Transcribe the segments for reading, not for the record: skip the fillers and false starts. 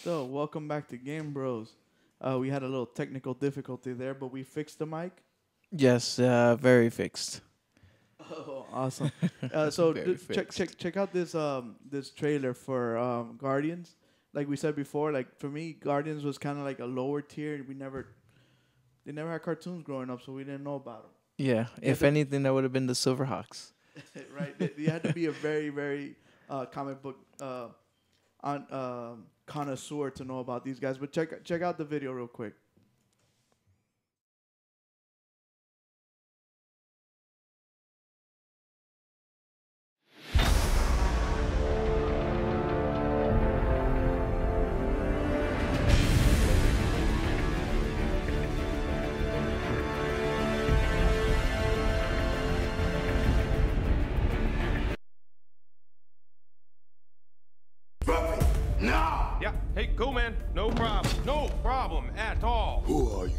So, welcome back to Game Bros. We had a little technical difficulty there, but we fixed the mic. Yes, very fixed. Oh, awesome! So, Very check out this trailer for Guardians. Like we said before, like for me, Guardians was kind of like a lower tier. They never had cartoons growing up, so we didn't know about them. Yeah, if anything, that would have been the Silverhawks. Right? You had to be a very comic book on connoisseur to know about these guys. But check out the video real quick. Now! Yeah, hey, cool, man. No problem. No problem at all. Who are you?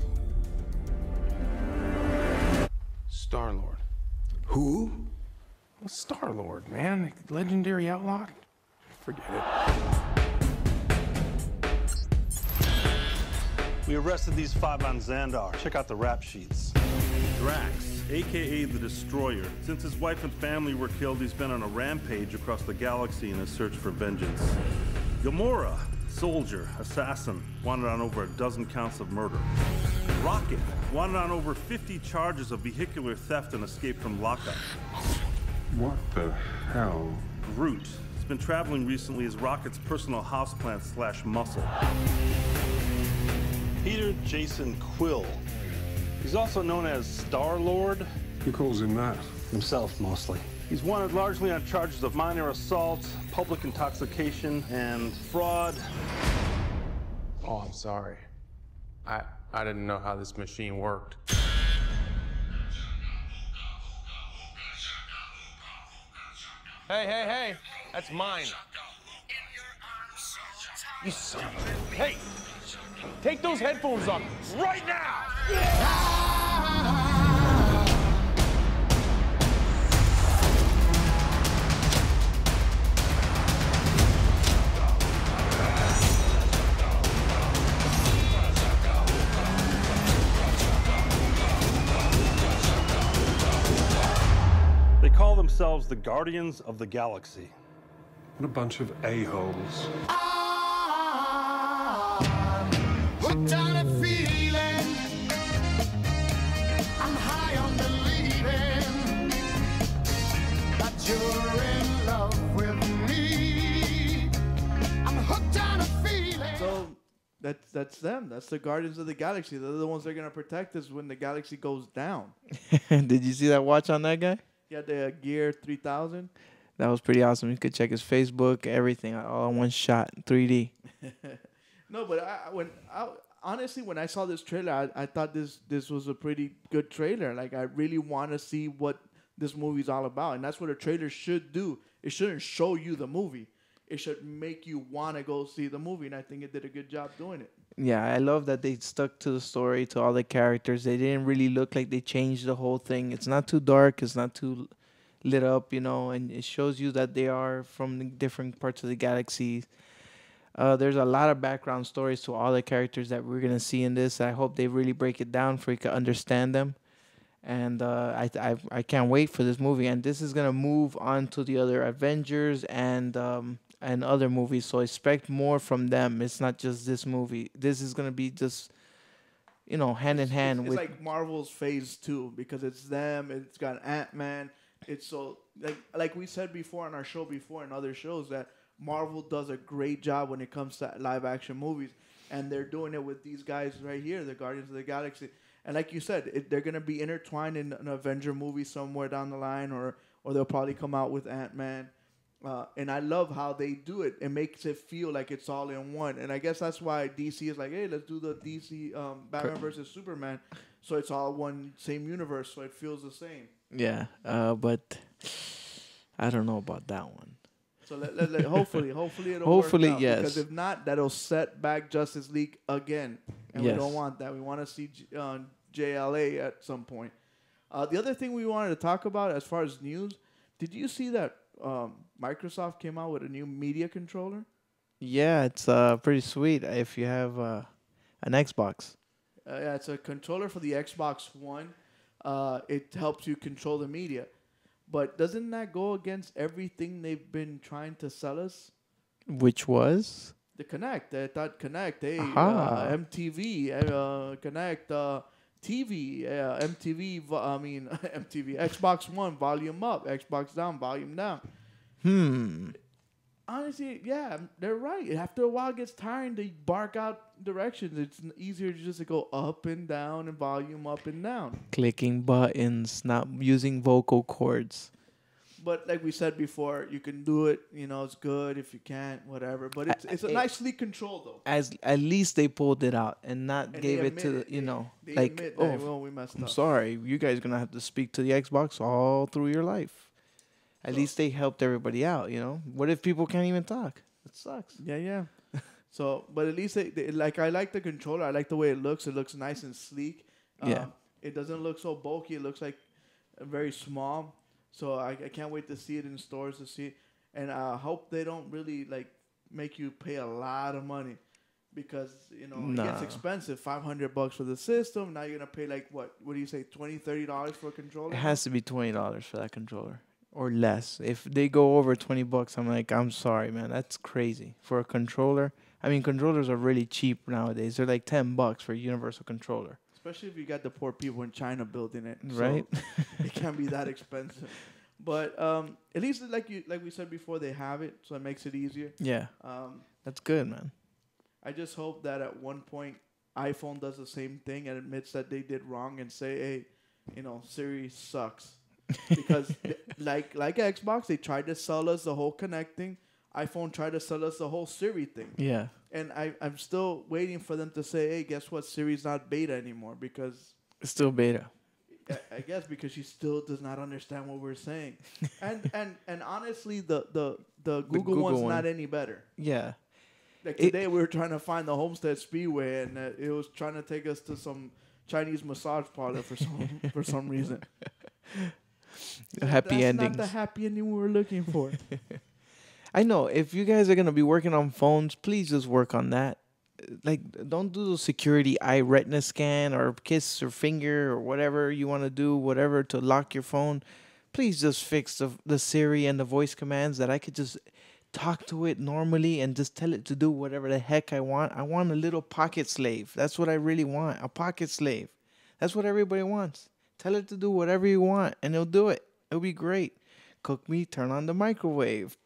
Star-Lord. Who? Well, Star-Lord, man. Legendary outlaw. Forget it. We arrested these five on Xandar. Check out the rap sheets. Drax, aka the Destroyer. Since his wife and family were killed, he's been on a rampage across the galaxy in his search for vengeance. Gamora, soldier, assassin, wanted on over a dozen counts of murder. Rocket, wanted on over 50 charges of vehicular theft and escape from lockup. What the hell? Groot has been traveling recently as Rocket's personal houseplant / muscle. Peter Jason Quill. He's also known as Star-Lord. Who calls him that? Himself, mostly. He's wanted largely on charges of minor assault, public intoxication, and fraud. Oh, I'm sorry. I didn't know how this machine worked. Hey. That's mine. You son of a... Hey! Take those headphones off right now! They call themselves the Guardians of the Galaxy. What a bunch of a-holes. Hooked on a feeling. I'm high on believing that you're in love with me. I'm hooked on a feeling. So that's them. That's the Guardians of the Galaxy. They're the ones that are gonna protect us when the galaxy goes down. Did you see that watch on that guy? Yeah, the Gear 3000. That was pretty awesome. You could check his Facebook, everything, all in one shot, 3D. No, but honestly, when I saw this trailer, I thought this was a pretty good trailer. Like, I really want to see what this movie's all about, and that's what a trailer should do. It shouldn't show you the movie. It should make you want to go see the movie, and I think it did a good job doing it. Yeah, I love that they stuck to the story, to all the characters. They didn't really look like they changed the whole thing. It's not too dark. It's not too lit up, and it shows you that they are from the different parts of the galaxy. There's a lot of background stories to all the characters that we're going to see in this. I hope they really break it down for you to understand them. And I can't wait for this movie. And this is going to move on to the other Avengers and other movies. So expect more from them. It's not just this movie. This is going to be just, hand in hand It's with... like Marvel's Phase 2 because it's them. It's got Ant-Man. It's so like we said before on our show before and other shows that Marvel does a great job when it comes to live action movies, and they're doing it with these guys right here, the Guardians of the Galaxy. And like you said, they're gonna be intertwined in an Avenger movie somewhere down the line, or they'll probably come out with Ant-Man. And I love how they do it. It makes it feel like it's all in one. And I guess that's why DC is like, hey, let's do the DC Batman versus Superman, so it's all one same universe, so it feels the same. Yeah, but I don't know about that one. So hopefully it'll Hopefully, work out, yes. because if not, that'll set back Justice League again, and Yes. we don't want that. We want to see JLA at some point. The other thing we wanted to talk about as far as news, did you see that Microsoft came out with a new media controller? Yeah, it's pretty sweet if you have an Xbox. Yeah, it's a controller for the Xbox One. It helps you control the media. But doesn't that go against everything they've been trying to sell us? Which was? The Connect. I thought Connect. Hey, Aha. MTV. Connect. TV. MTV. MTV. Xbox One. Volume up. Xbox down. Volume down. Honestly, yeah, they're right. After a while, it gets tiring to bark out directions. It's easier just to go up and down and volume up and down. Clicking buttons, not using vocal cords. But like we said before, you can do it. You know, it's good. If you can't, whatever. But it's a nicely controlled though. As at least they pulled it out and not And gave they it to admit the, you know, They like, admit oh, that, well, we messed I'm up. sorry, you guys gonna have to speak to the Xbox all through your life. At least they helped everybody out, you know. What if people can't even talk? It sucks. Yeah. So, but at least they like. I like the controller. I like the way it looks. It looks nice and sleek. Yeah. It doesn't look so bulky. It looks like very small. So I can't wait to see it in stores to see it. And I hope they don't really like make you pay a lot of money because you know it gets expensive. $500 for the system. Now you're gonna pay like what? What do you say? $20-$30 for a controller? It has to be $20 for that controller or less. If they go over $20, I'm like, I'm sorry, man. That's crazy for a controller. I mean, controllers are really cheap nowadays. They're like $10 for a universal controller. Especially if you got the poor people in China building it, Right? So it can't be that expensive. But at least like we said before, they have it, so it makes it easier. Yeah. That's good, man. I just hope that at one point iPhone does the same thing and admits that they did wrong and say, hey, you know, Siri sucks. Because like Xbox, they tried to sell us the whole connecting. iPhone tried to sell us the whole Siri thing. Yeah. And I'm still waiting for them to say, hey, guess what? Siri's not beta anymore because It's still beta. I guess because she still does not understand what we're saying. And honestly, the Google one's one. not any better. Yeah. Like today we were trying to find the Homestead Speedway and it was trying to take us to some Chinese massage parlor for some reason. Happy endings. That's not the happy ending we were looking for. I know. If you guys are going to be working on phones, please just work on that. Like, don't do the security eye retina scan or kiss your finger or whatever you want to do, whatever to lock your phone. Please just fix the Siri and the voice commands that I could just talk to it normally and just tell it to do whatever the heck I want. I want a little pocket slave. That's what I really want, a pocket slave. That's what everybody wants. Tell it to do whatever you want, and it'll do it. It'll be great. Cook me, turn on the microwave.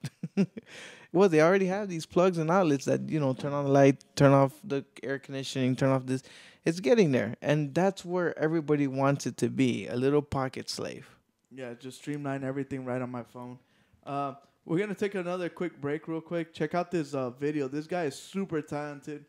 Well, they already have these plugs and outlets that, you know, turn on the light, turn off the air conditioning, turn off this. It's getting there, and that's where everybody wants it to be, a little pocket slave. Yeah, just streamline everything right on my phone. We're going to take another quick break real quick. Check out this video. This guy is super talented.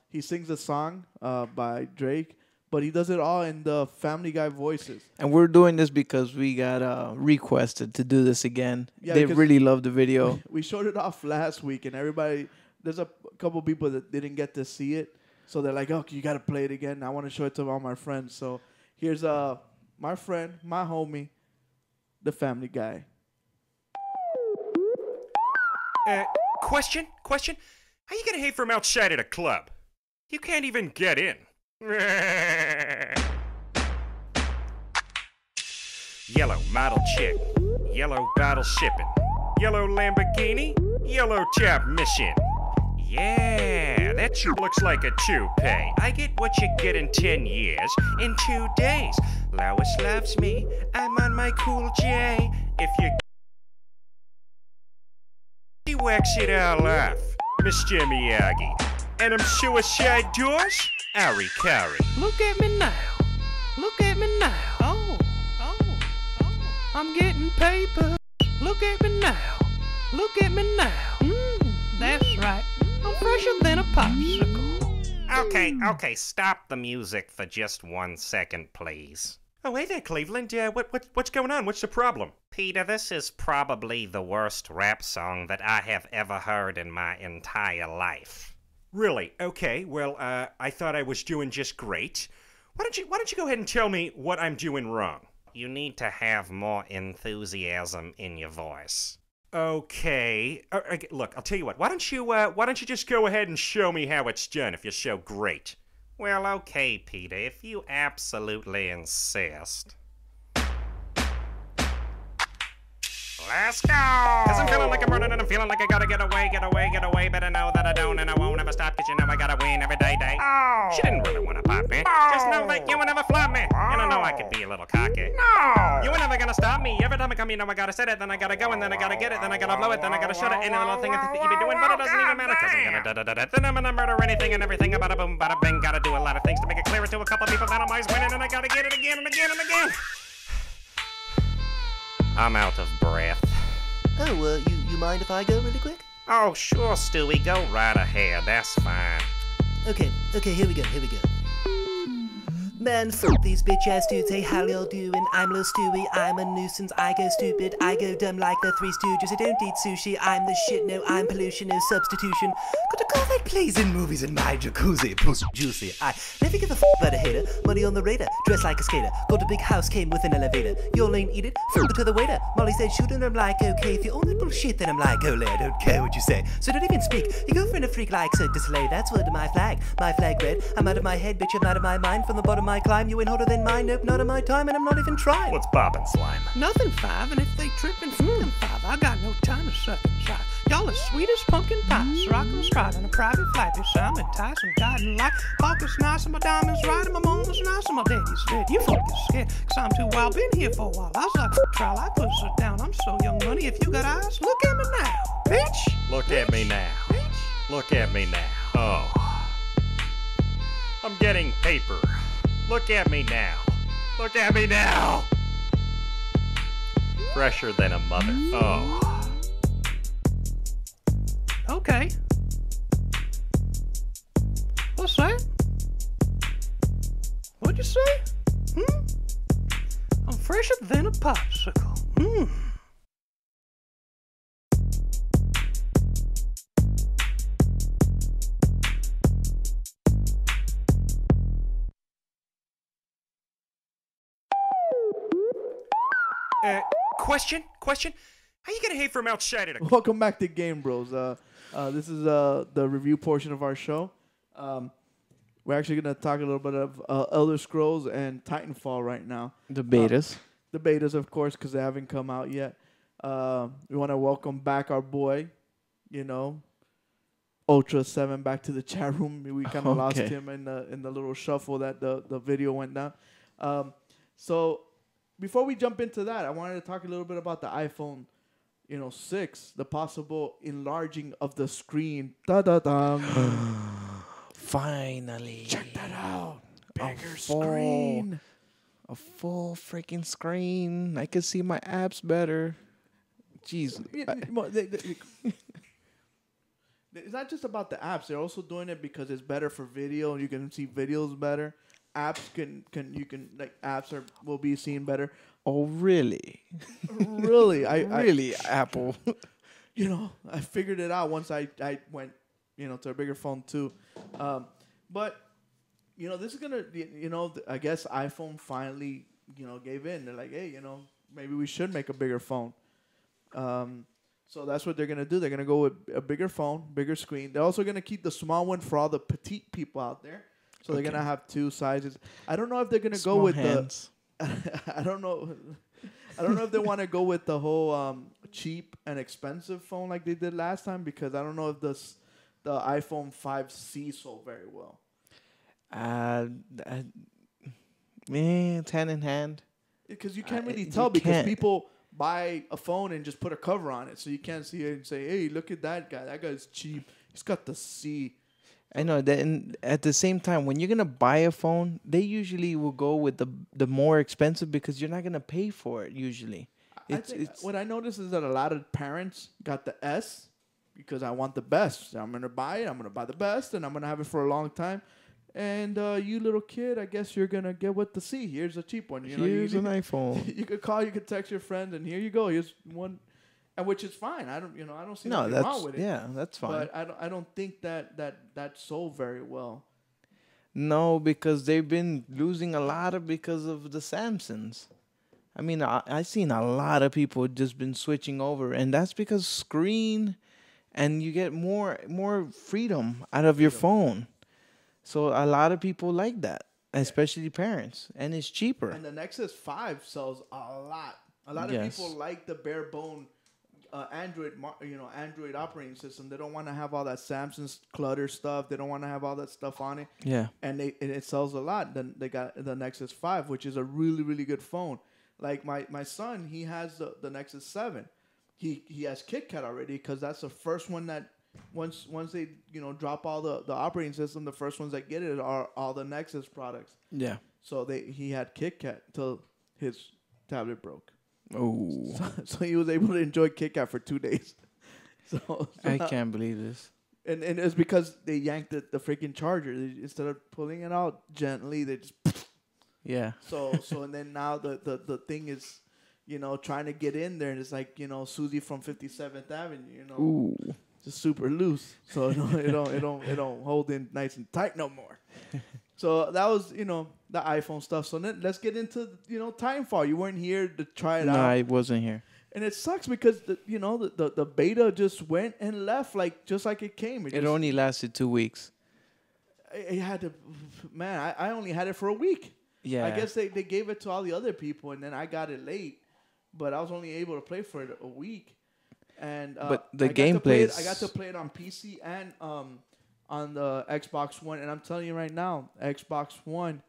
He sings a song by Drake, but he does it all in the Family Guy voices. And we're doing this because we got requested to do this again. Yeah, they because really love the video. We showed it off last week, and everybody, there's a couple people that didn't get to see it. So they're like, oh, you got to play it again. I want to show it to all my friends. So here's my friend, my homie, the Family Guy. Question? How you gonna hate from outside at a club? You can't even get in. Yellow model chick, yellow bottle shipping, yellow Lamborghini, yellow top mission. Yeah, that sure looks like a toupee. I get what you get in 10 years, in 2 days. Lois loves me, I'm on my cool J. If you he whacks it all off, Mr. Miyagi. And I'm suicide doors, Ari Kari. Look at me now. Look at me now. Oh. I'm getting paper. Look at me now. Look at me now. That's right. I'm fresher than a popsicle. Okay, stop the music for just 1 second, please. Oh, hey there, Cleveland. What's going on? What's the problem? Peter, this is probably the worst rap song that I have ever heard in my entire life. Really? Okay, well, I thought I was doing just great. Why don't you go ahead and tell me what I'm doing wrong? You need to have more enthusiasm in your voice. Okay. Look, I'll tell you what. Why don't you just go ahead and show me how it's done if you're so great? Well, okay, Peter, if you absolutely insist. Let's go! Cause I'm feeling like I'm running and I'm feeling like I gotta get away. But I know that I don't and I won't ever stop cause you know I gotta win every day. Oh! She didn't really wanna pop me. Just know that you will never flop me. And I know I could be a little cocky. No! You were never gonna stop me. Every time I come, you know I gotta set it, then I gotta go, and then I gotta get it, then I gotta blow it, then I gotta shut it. Any little thing I think that you be doing, but it doesn't even matter cause I'm gonna da-da-da-da. Then I'm gonna murder anything and everything. Bada boom, bada bing. Gotta do a lot of things to make it clearer to a couple people that I'm always winning, and I gotta get it again and again and again. I'm out of breath. Oh, you mind if I go really quick? Oh, sure, Stewie. Go right ahead. That's fine. Okay, here we go. Man, fuck these bitch-ass dudes, hey, how y'all doing? I'm Lil Stewie, I'm a nuisance, I go stupid, I go dumb like the Three Stooges, I don't eat sushi, I'm the shit, no, I'm pollution, no substitution. Got a girl that plays in movies in my jacuzzi, pussy juicy, I never give a f*** about a hater, money on the radar, dress like a skater, got a big house, came with an elevator, y'all ain't eat it, f*** it to the waiter, Molly said shoot and I'm like, okay, if you own that bullshit, then I'm like, oh, I don't care what you say, so don't even speak, your girlfriend a freak like Cirque du Soleil, that's word of my flag red, I'm out of my head, bitch, I'm out of my mind, from the bottom of my climb, you ain't hotter than mine, nope, not of my time, and I'm not even trying. What's bobbing, slime? Nothing, Five, and if they trippin', f them, Five. I got no time to suck and jive. Y'all as sweet as pumpkin pies, rockin' stride on a private flight. Yes, I'm enticed, I'm guiding light. Focus nice, and my diamonds right, and my mama's nice, and my daddy's dead. You fucking scared, cause I'm too wild, been here for a while. I was like, trial, I push it down. I'm so young money, if you got eyes, look at me now, bitch. Look at me now. Bitch. Look at me now. Oh. I'm getting paper. Look at me now. Look at me now. Fresher than a mother. Oh. Okay. What's that? What'd you say? I'm fresher than a popsicle. Question? How you gonna hate from outside of the... Welcome back to GameBros. This is the review portion of our show. We're actually gonna talk a little bit of Elder Scrolls and Titanfall right now. The betas. The betas, of course, because they haven't come out yet. We want to welcome back our boy, Ultra 7 back to the chat room. We kind of lost him in the little shuffle that the video went down. So before we jump into that, I wanted to talk a little bit about the iPhone, 6, the possible enlarging of the screen. Da-da-da. Finally. Check that out. Bigger screen. A full freaking screen. I can see my apps better. Jeez. It's not just about the apps. They're also doing it because it's better for video and you can see videos better. Apps apps will be seen better. Oh, really? Really? Really, Apple. I figured it out once I went, to a bigger phone too. But this is gonna, I guess iPhone finally, gave in. They're like, hey, maybe we should make a bigger phone. So that's what they're gonna do. They're gonna go with a bigger phone, bigger screen. They're also gonna keep the small one for all the petite people out there. So they're gonna have two sizes. I don't know if they're gonna go with hands. I don't know. I don't know if they want to go with the whole cheap and expensive phone like they did last time, because I don't know if the iPhone 5C sold very well. It's hand in hand. Because you can't really tell because people buy a phone and just put a cover on it, so you can't see it and say, "Hey, look at that guy. That guy's cheap. He's got the C." I know that, and at the same time, when you're gonna buy a phone, they usually will go with the more expensive because you're not gonna pay for it usually. What I noticed is that a lot of parents got the S because I want the best. So I'm gonna buy it. I'm gonna buy the best, and I'm gonna have it for a long time. And you little kid, I guess you're gonna get with the C. Here's a cheap one. Here's an iPhone. You could call. You could text your friends, and here you go. Here's one. And which is fine. I don't see nothing wrong with it. Yeah, that's fine. But I don't think that sold very well. No, because they've been losing a lot because of the Samsungs. I mean, I've seen a lot of people just been switching over, and that's because screen, and you get more freedom out of your phone. So a lot of people like that, especially parents, and it's cheaper. And the Nexus 5 sells a lot. A lot of Yes. people like the bare bone Android operating system. They don't want to have all that Samsung clutter stuff. They don't want to have all that stuff on it. Yeah. And it sells a lot. Then they got the Nexus 5, which is a really, really good phone. Like my son, he has the Nexus 7. He has KitKat already because that's the first one that once they drop all the operating system, the first ones that get it are all the Nexus products. Yeah. So he had KitKat till his tablet broke. Oh. So he was able to enjoy KitKat for 2 days. So I can't believe this. And it's because they yanked the freaking charger. Instead of pulling it out gently, they just Yeah. So and then now the thing is, trying to get in there, and it's like Susie from 57th Avenue, Ooh. just super loose. So it don't hold in nice and tight no more. So that was the iPhone stuff. So then let's get into Timefall. You weren't here to try it out. No, I wasn't here. And it sucks because the beta just went and left just like it came. It only lasted 2 weeks. It had to, man. I only had it for a week. Yeah. I guess they gave it to all the other people, and then I got it late. But I was only able to play for it a week. And but the I gameplay I got to play it on PC and on the Xbox One, and I'm telling you right now, Xbox One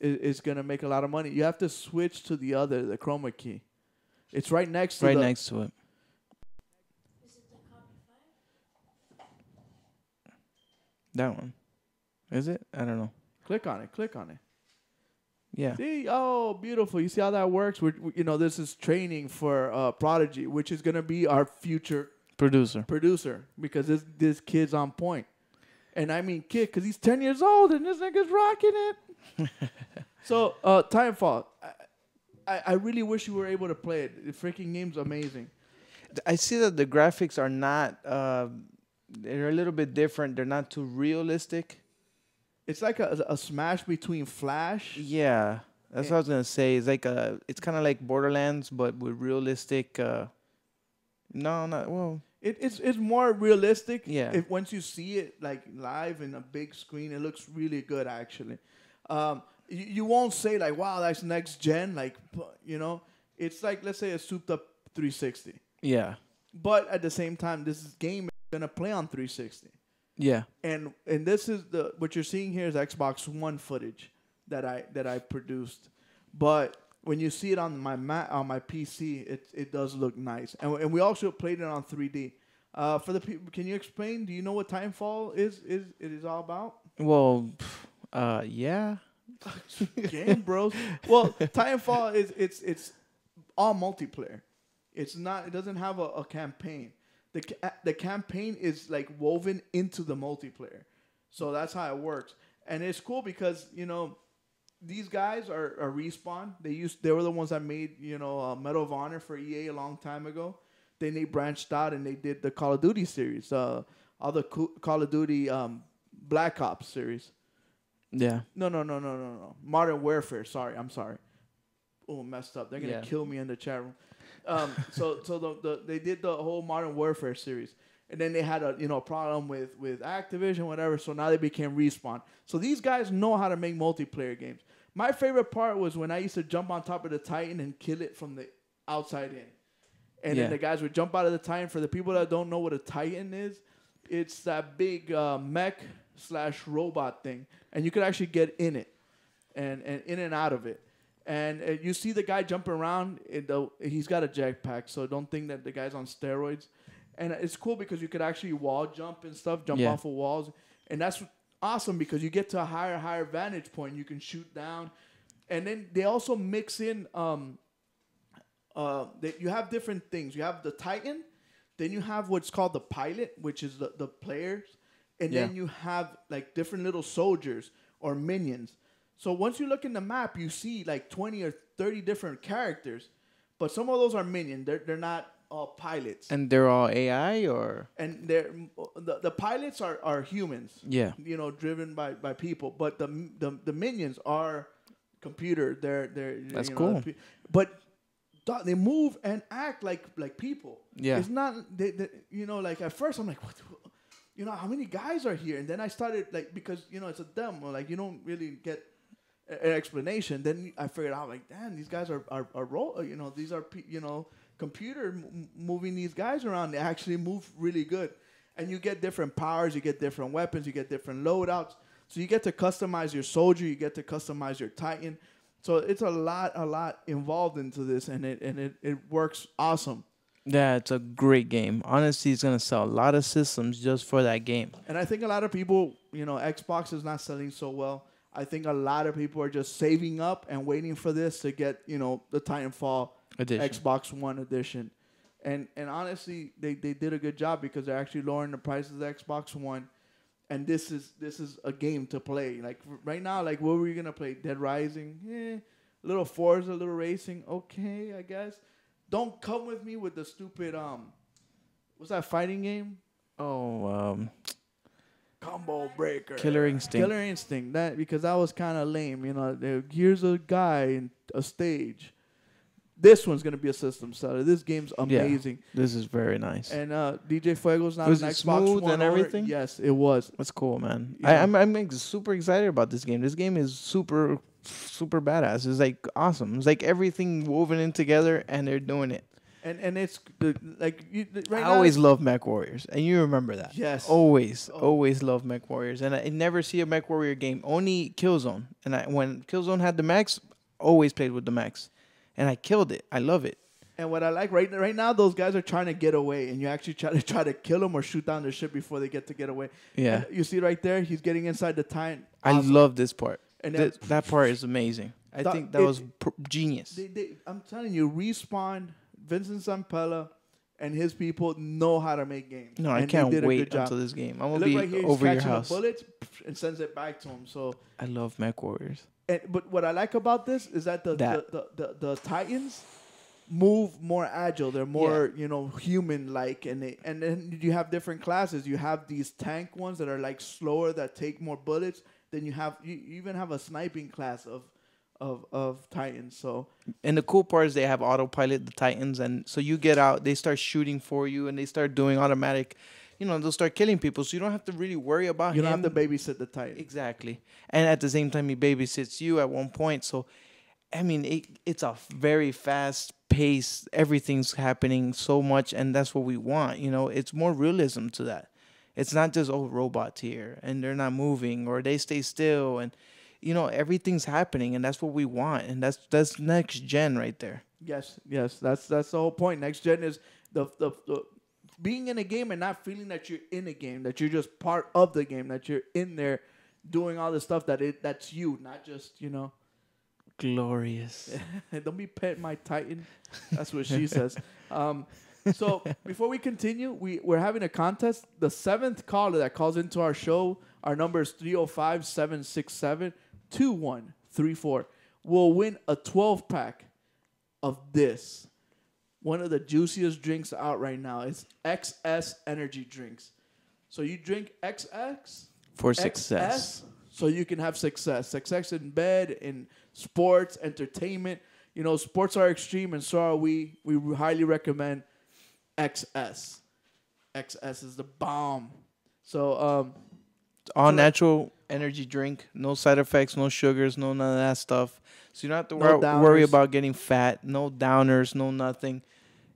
is gonna make a lot of money. You have to switch to the chroma key. It's right next to next to it. That one. Is it? I don't know. Click on it. Yeah. See, oh, beautiful. You see how that works? This is training for Prodigy, which is gonna be our future producer because this kid's on point. And I mean kid because he's 10 years old and this nigga's rocking it. So Timefall, I really wish you were able to play it. The freaking game's amazing. I see that the graphics are not they're a little bit different. They're not too realistic. It's like a smash between Flash. Yeah, that's what I was gonna say. It's like it's kind of like Borderlands, but with realistic. No, not well. It's more realistic. Yeah. If once you see it like live in a big screen, it looks really good actually. You won't say like, wow, that's next gen. Like, it's like, let's say a souped up 360. Yeah. But at the same time, this game is gonna play on 360. Yeah. And this is what you're seeing here is Xbox One footage that I produced. But when you see it on my PC, it does look nice. And we also played it on 3D. For the people, can you explain? Do you know what Timefall is all about? Well, yeah. GameBros. Well, Timefall it's all multiplayer. It doesn't have a campaign. The campaign is like woven into the multiplayer. So that's how it works. And it's cool because, these guys are Respawn. They were the ones that made, Medal of Honor for EA a long time ago. Then they branched out and they did the Call of Duty series. All the Call of Duty Black Ops series. Yeah. No. Modern Warfare. I'm sorry. Oh, messed up. They're gonna kill me in the chat room. So they did the whole Modern Warfare series, and then they had a problem with Activision, whatever. So now they became Respawn. So these guys know how to make multiplayer games. My favorite part was when I used to jump on top of the Titan and kill it from the outside in, and then the guys would jump out of the Titan. For the people that don't know what a Titan is, it's that big mech / robot thing, and you could actually get in it, and in and out of it. And you see the guy jumping around. He's got a jetpack, so don't think that the guy's on steroids. And it's cool because you could actually wall jump and stuff, jump off of walls. And that's awesome because you get to a higher vantage point. You can shoot down. And then they also mix in, you have different things. You have the Titan. Then you have what's called the pilot, which is the players. And then you have like different little soldiers or minions. So once you look in the map, you see like 20 or 30 different characters, but some of those are minions. They're not all pilots. And they're all AI or? And the pilots are humans. Yeah. Driven by people, but the minions are computer. That's you know, cool. But they move and act like people. Yeah. It's not you know, like at first I'm like, what? You know, how many guys are here? And then I started like, because you know it's a demo, like you don't really get an explanation. Then I figured out like, damn, these guys are you know, these are you know, computer moving these guys around. They actually move really good, and you get different powers, you get different weapons, you get different loadouts. So you get to customize your soldier, you get to customize your Titan. So it's a lot involved into this, and it works awesome. Yeah, it's a great game. Honestly, it's gonna sell a lot of systems just for that game. And I think a lot of people, you know, Xbox is not selling so well. I think a lot of people are just saving up and waiting for this to get, you know, the Titanfall Edition. Xbox One edition. And honestly, they did a good job because they're actually lowering the price of the Xbox One. And this is a game to play. Like right now, like what were you gonna play? Dead Rising, a little Forza, a little racing, okay, I guess. Don't come with me with the stupid what's that fighting game? Combo Breaker. Killer Instinct. Killer Instinct. That because that was kind of lame. You know, here's a guy in a stage. This one's gonna be a system seller. This game's amazing. Yeah, this is very nice. And DJ Fuego's not Was an it Xbox smooth One and owner. everything? Yes, it was. That's cool, man. Yeah. I'm super excited about this game. This game is super badass. It's like awesome. It's like everything woven in together, and they're doing it. And it's like right I now. always love Mech Warriors, and you remember that. Yes. Always love Mech Warriors, and I never see a Mech Warrior game. Only Killzone, and when Killzone had the mechs, always played with the mechs, and I killed it. I love it. And what I like right now, those guys are trying to get away, and you actually try to kill them or shoot down their ship before they get away. Yeah. And you see right there, he's getting inside the Titan. I love this part. And that part is amazing. I think that was genius. I'm telling you, Respawn, Vincent Zampella, and his people know how to make games. No, I and can't they did a wait good job. until this game. I'm gonna Look be right here, over your he's catching house. the bullets and sends it back to him. So I love Mech Warriors. but what I like about this is that the Titans move more agile. They're more human like, and then you have different classes. You have these tank ones that are like slower, that take more bullets. Then you even have a sniping class of Titans. So and the cool part is they have autopilot, the Titans, and so you get out, they start shooting for you, and they start doing automatic. They'll start killing people, so you don't have to really worry about. You don't have to babysit the Titan. Exactly, and at the same time, he babysits you at one point. So, I mean, it's a very fast pace. Everything's happening so much, and that's what we want. It's more realism to that. It's not just robots here and they're not moving or they stay still, and everything's happening, and that's what we want, and that's next gen right there. Yes, that's the whole point. Next gen is the being in a game and not feeling that you're in a game, that you're just part of the game, that you're in there doing all the stuff that's you, not just glorious. Don't be petting my Titan. That's what she says. So before we continue, we're having a contest. The 7th caller that calls into our show, our number is 305-767-2134, will win a 12-pack of this. One of the juiciest drinks out right now is XS energy drinks. So you drink XX for success. XS, so you can have success. Success in bed, in sports, entertainment. Sports are extreme, and so are we. We highly recommend XS. XS is the bomb. So all natural energy drink, no side effects, no sugars, no none of that stuff. So you don't have to worry about getting fat, no downers, no nothing.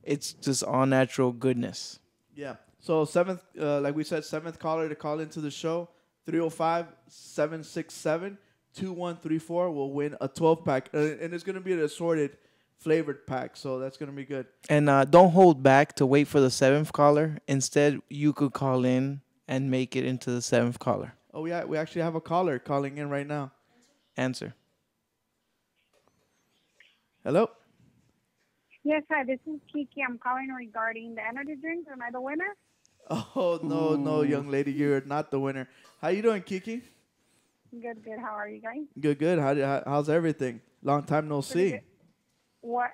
It's just all natural goodness. Yeah. So 7th, like we said, 7th caller to call into the show, 305-767-2134 will win a 12-pack. And it's going to be an assorted flavored pack, so that's going to be good. And don't hold back to wait for the 7th caller. Instead, you could call in and make it into the 7th caller. Oh, yeah, we actually have a caller calling in right now. Answer. Hello? Yes, hi, this is Kiki. I'm calling regarding the energy drinks. Am I the winner? Oh, no, young lady, you're not the winner. How you doing, Kiki? Good. How are you guys? Good. How's everything? Long time no see. Good. What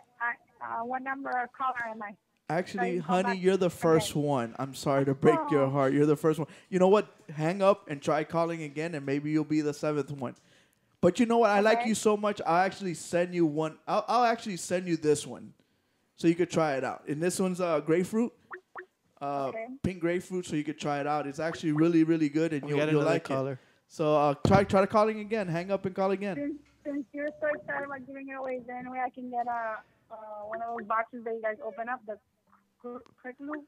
number of caller am I? Actually, honey, you're the first one. I'm sorry to break your heart. You're the first one. You know what? Hang up and try calling again, and maybe you'll be the 7th one. But you know what? I like Okay. you so much. I'll actually send you one. I'll actually send you this one, so you could try it out. And this one's grapefruit, pink grapefruit, so you could try it out. It's actually really, really good, and We got you'll another like caller. it. So try to calling again. Hang up and call again. Since you're so excited about giving it away, is there any way I can get one of those boxes that you guys open up? The quick loop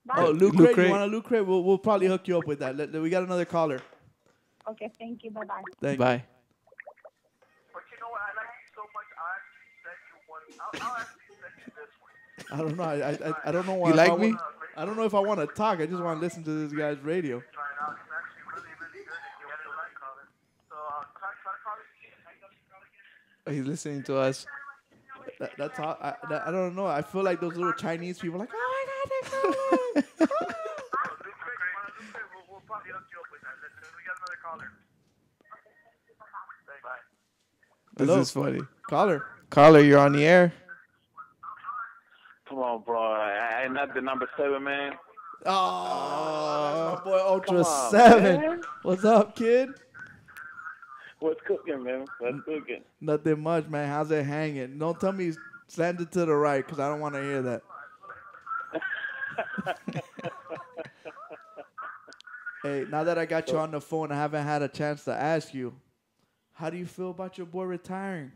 box? Oh, Loot Loot Crate. Crate. You want a Loot Crate? We'll probably hook you up with that. We got another caller. Okay, thank you. Bye-bye. Thank Bye. you. But you know what? I like you so much. I'll actually send you this one. I don't know. I don't know why. You like me? I don't know if I want to talk. I just want to listen to this guy's radio. Try it out. It's actually really, really good. And you'll really like it. So try to call it again. He's listening to us. That's how. I don't know. I feel like those little Chinese people like, oh my God, they're calling. We'll probably hook you up with that. We got another caller. Bye. This Hello? is funny. Caller. Caller, you're on the air. Come on, bro. I ain't not the number 7, man. Oh, my boy Ultra Come on, 7. man. What's up, kid? What's cooking, man? What's cooking? Nothing much, man. How's it hanging? Don't tell me send it to the right, because I don't want to hear that. Hey, now that I got you on the phone, I haven't had a chance to ask you. How do you feel about your boy retiring?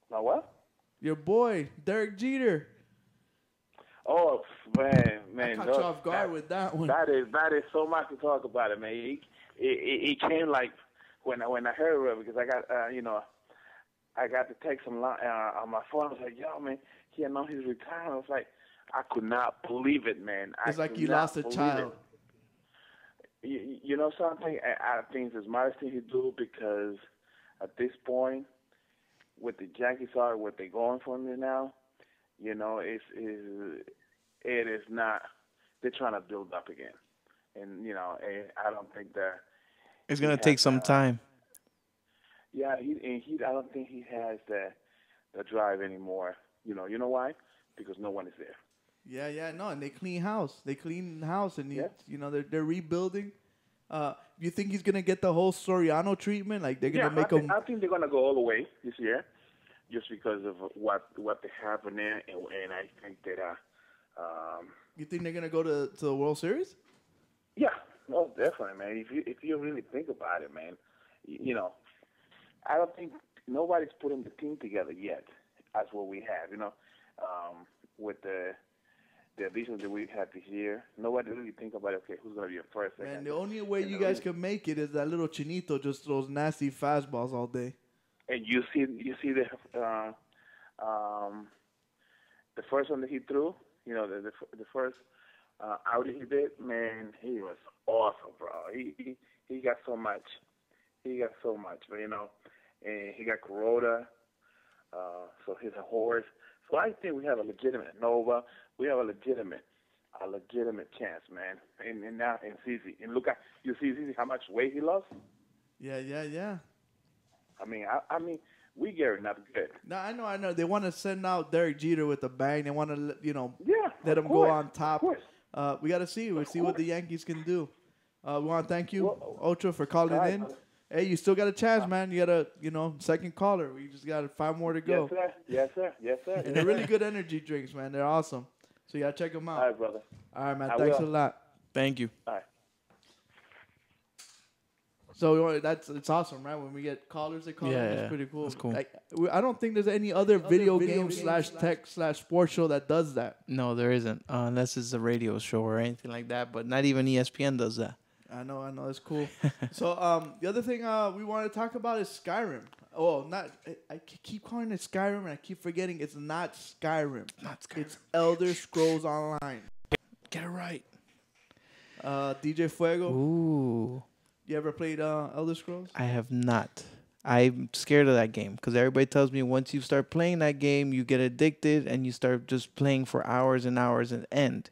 My what? Your boy, Derek Jeter. Oh, man. I caught you off guard with that one. That is so much to talk about it, man. It came like when I heard of it, because I got I got to text him on my phone. I was like, yo, man, he announced his retirement. I was like, I could not believe it, man. It's like you lost a child. You know something? I think it's the smartest thing to do, because at this point, what the Yankees are, what they're going for me now, it is not. They're trying to build up again, and I don't think that It's gonna take some time. Yeah, I don't think he has the drive anymore. You know why? Because no one is there. Yeah, no, and they clean house. And they're rebuilding. You think he's gonna get the whole Soriano treatment? Like they're gonna make him? I think they're gonna go all the way this year, just because of what they have in there, and I think that. You think they're gonna go to the World Series? Yeah, no, definitely, man. If you really think about it, man, I don't think nobody's putting the team together yet. As what we have, with the additions that we had this year, nobody really think about, okay, who's going to be a first, second. Man, the only way you guys can make it is that little Chinito just throws nasty fastballs all day. And you see the first one that he threw, the first outing he did, man, he was awesome, bro. He got so much. But, and he got Kuroda, so he's a horse. So I think we have a legitimate Nova. We have a legitimate chance, man. And now in CZ. And look at you see CZ how much weight he lost. Yeah. I mean, we get not good. No, I know. They want to send out Derek Jeter with a bang. They want to, let him course, go on top. We got to see. We'll see what the Yankees can do. We want to thank you, Ultra, for calling in. Hey, you still got a chance, man. You got a, second caller. We just got 5 more to go. Yes, sir. And they're really good energy drinks, man. They're awesome. So you got to check them out. All right, brother. All right, man. I Thanks will. a lot. Thank you. All right. So it's awesome, right? When we get callers, they call in. It's pretty cool. That's cool. Like, I don't think there's any other video game / tech / sports show that does that. No, there isn't, unless it's a radio show or anything like that. But not even ESPN does that. I know, it's cool. So the other thing we want to talk about is Skyrim. Oh, I keep calling it Skyrim, and I keep forgetting it's not Skyrim. It's Elder Scrolls Online. Get it right. DJ Fuego. Ooh. You ever played Elder Scrolls? I have not. I'm scared of that game because everybody tells me once you start playing that game, you get addicted and you start just playing for hours and hours and end.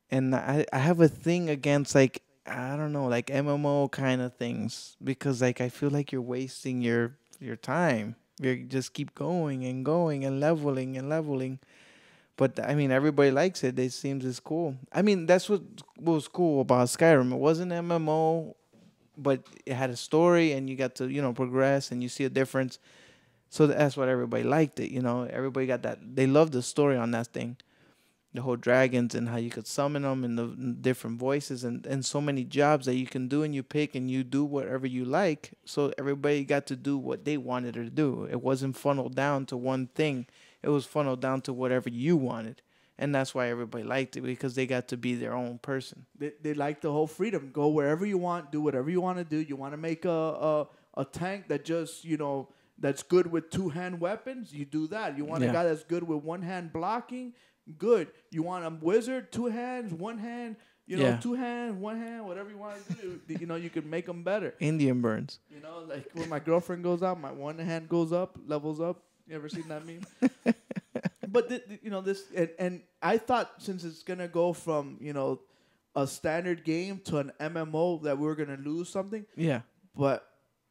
And I have a thing against I don't know, MMO kind of things, because I feel like you're wasting your time. You just keep going and going and leveling and leveling. But everybody likes it. It seems it's cool. That's what was cool about Skyrim. It wasn't MMO. but it had a story, and you got to progress, and you see a difference. So that's what everybody liked it. Everybody got that. They loved the story on that thing, the whole dragons and how you could summon them and the different voices and so many jobs that you can do, and you pick and you do whatever you like. So everybody got to do what they wanted to do. It wasn't funneled down to one thing. It was funneled down to whatever you wanted. And that's why everybody liked it, because they got to be their own person. They like the whole freedom. Go wherever you want, do whatever you want to do. You want to make a tank that just, that's good with two-hand weapons, you do that. You want a guy that's good with one-hand blocking, good. You want a wizard, 2 hands, 1 hand, 2 hands, 1 hand, whatever you want to do. You can make them better. Indian burns. Like when my girlfriend goes out, my one hand goes up, levels up. You ever seen that meme? But this, and I thought since it's gonna go from a standard game to an MMO that we were gonna lose something. Yeah. But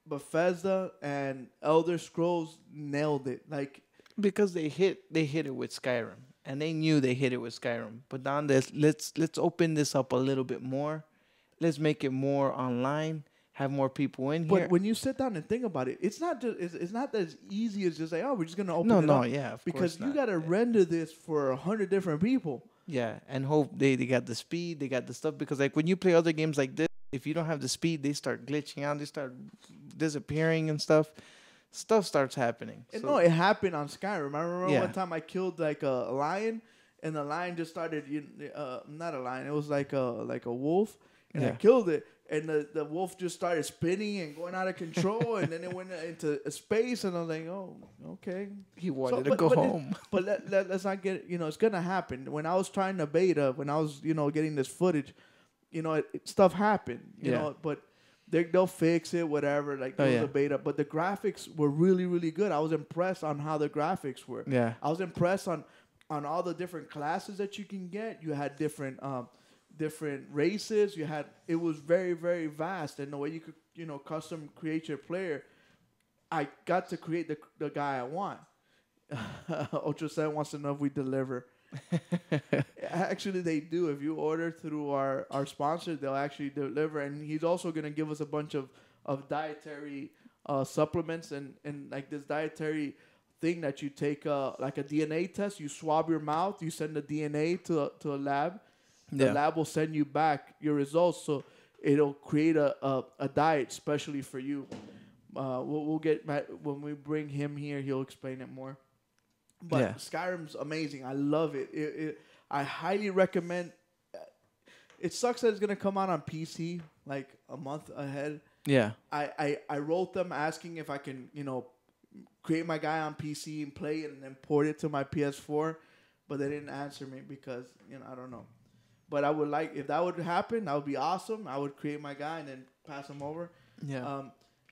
Bethesda and Elder Scrolls nailed it. Because they hit it with Skyrim, and they knew they hit it with Skyrim. But now let's open this up a little bit more. Let's make it more online. Have more people in here. But when you sit down and think about it, it's not as easy as just like, oh, we're just gonna open it up. Of because course you got to render this for 100 different people. Yeah, and hope they got the speed, they got the stuff. Because when you play other games like this, if you don't have the speed, they start glitching out, they start disappearing and stuff. Stuff starts happening. No, it happened on Skyrim. I remember one time I killed like a lion, and the lion just started. Not a lion. It was like a wolf, and I killed it. And the wolf just started spinning and going out of control, and then it went into space, and I was like, "Oh, okay." He wanted to go home. But let's not get it's gonna happen. When I was trying to beta, when I was getting this footage, stuff happened. You know, but they'll fix it, whatever. Like there was a beta, but the graphics were really, really good. I was impressed on how the graphics were. Yeah, I was impressed on all the different classes that you can get. You had different races. It was very, very vast, and the way you could custom create your player. I got to create the guy I want. Ultra 7 wants to know if we deliver. Actually, they do. If you order through our sponsor, they'll actually deliver, and he's also gonna give us a bunch of dietary supplements and like this dietary thing that you take like a DNA test. You swab your mouth, you send the DNA to a lab. The lab will send you back your results, so it'll create a diet specially for you. We'll get when we bring him here, he'll explain it more. But Skyrim's amazing. I love it. I highly recommend. It sucks that it's gonna come out on PC like a month ahead. Yeah. I wrote them asking if I can create my guy on PC and play it and then port it to my PS4, but they didn't answer me because I don't know. But I would like, if that would happen, that would be awesome. I would create my guy and then pass him over. Yeah.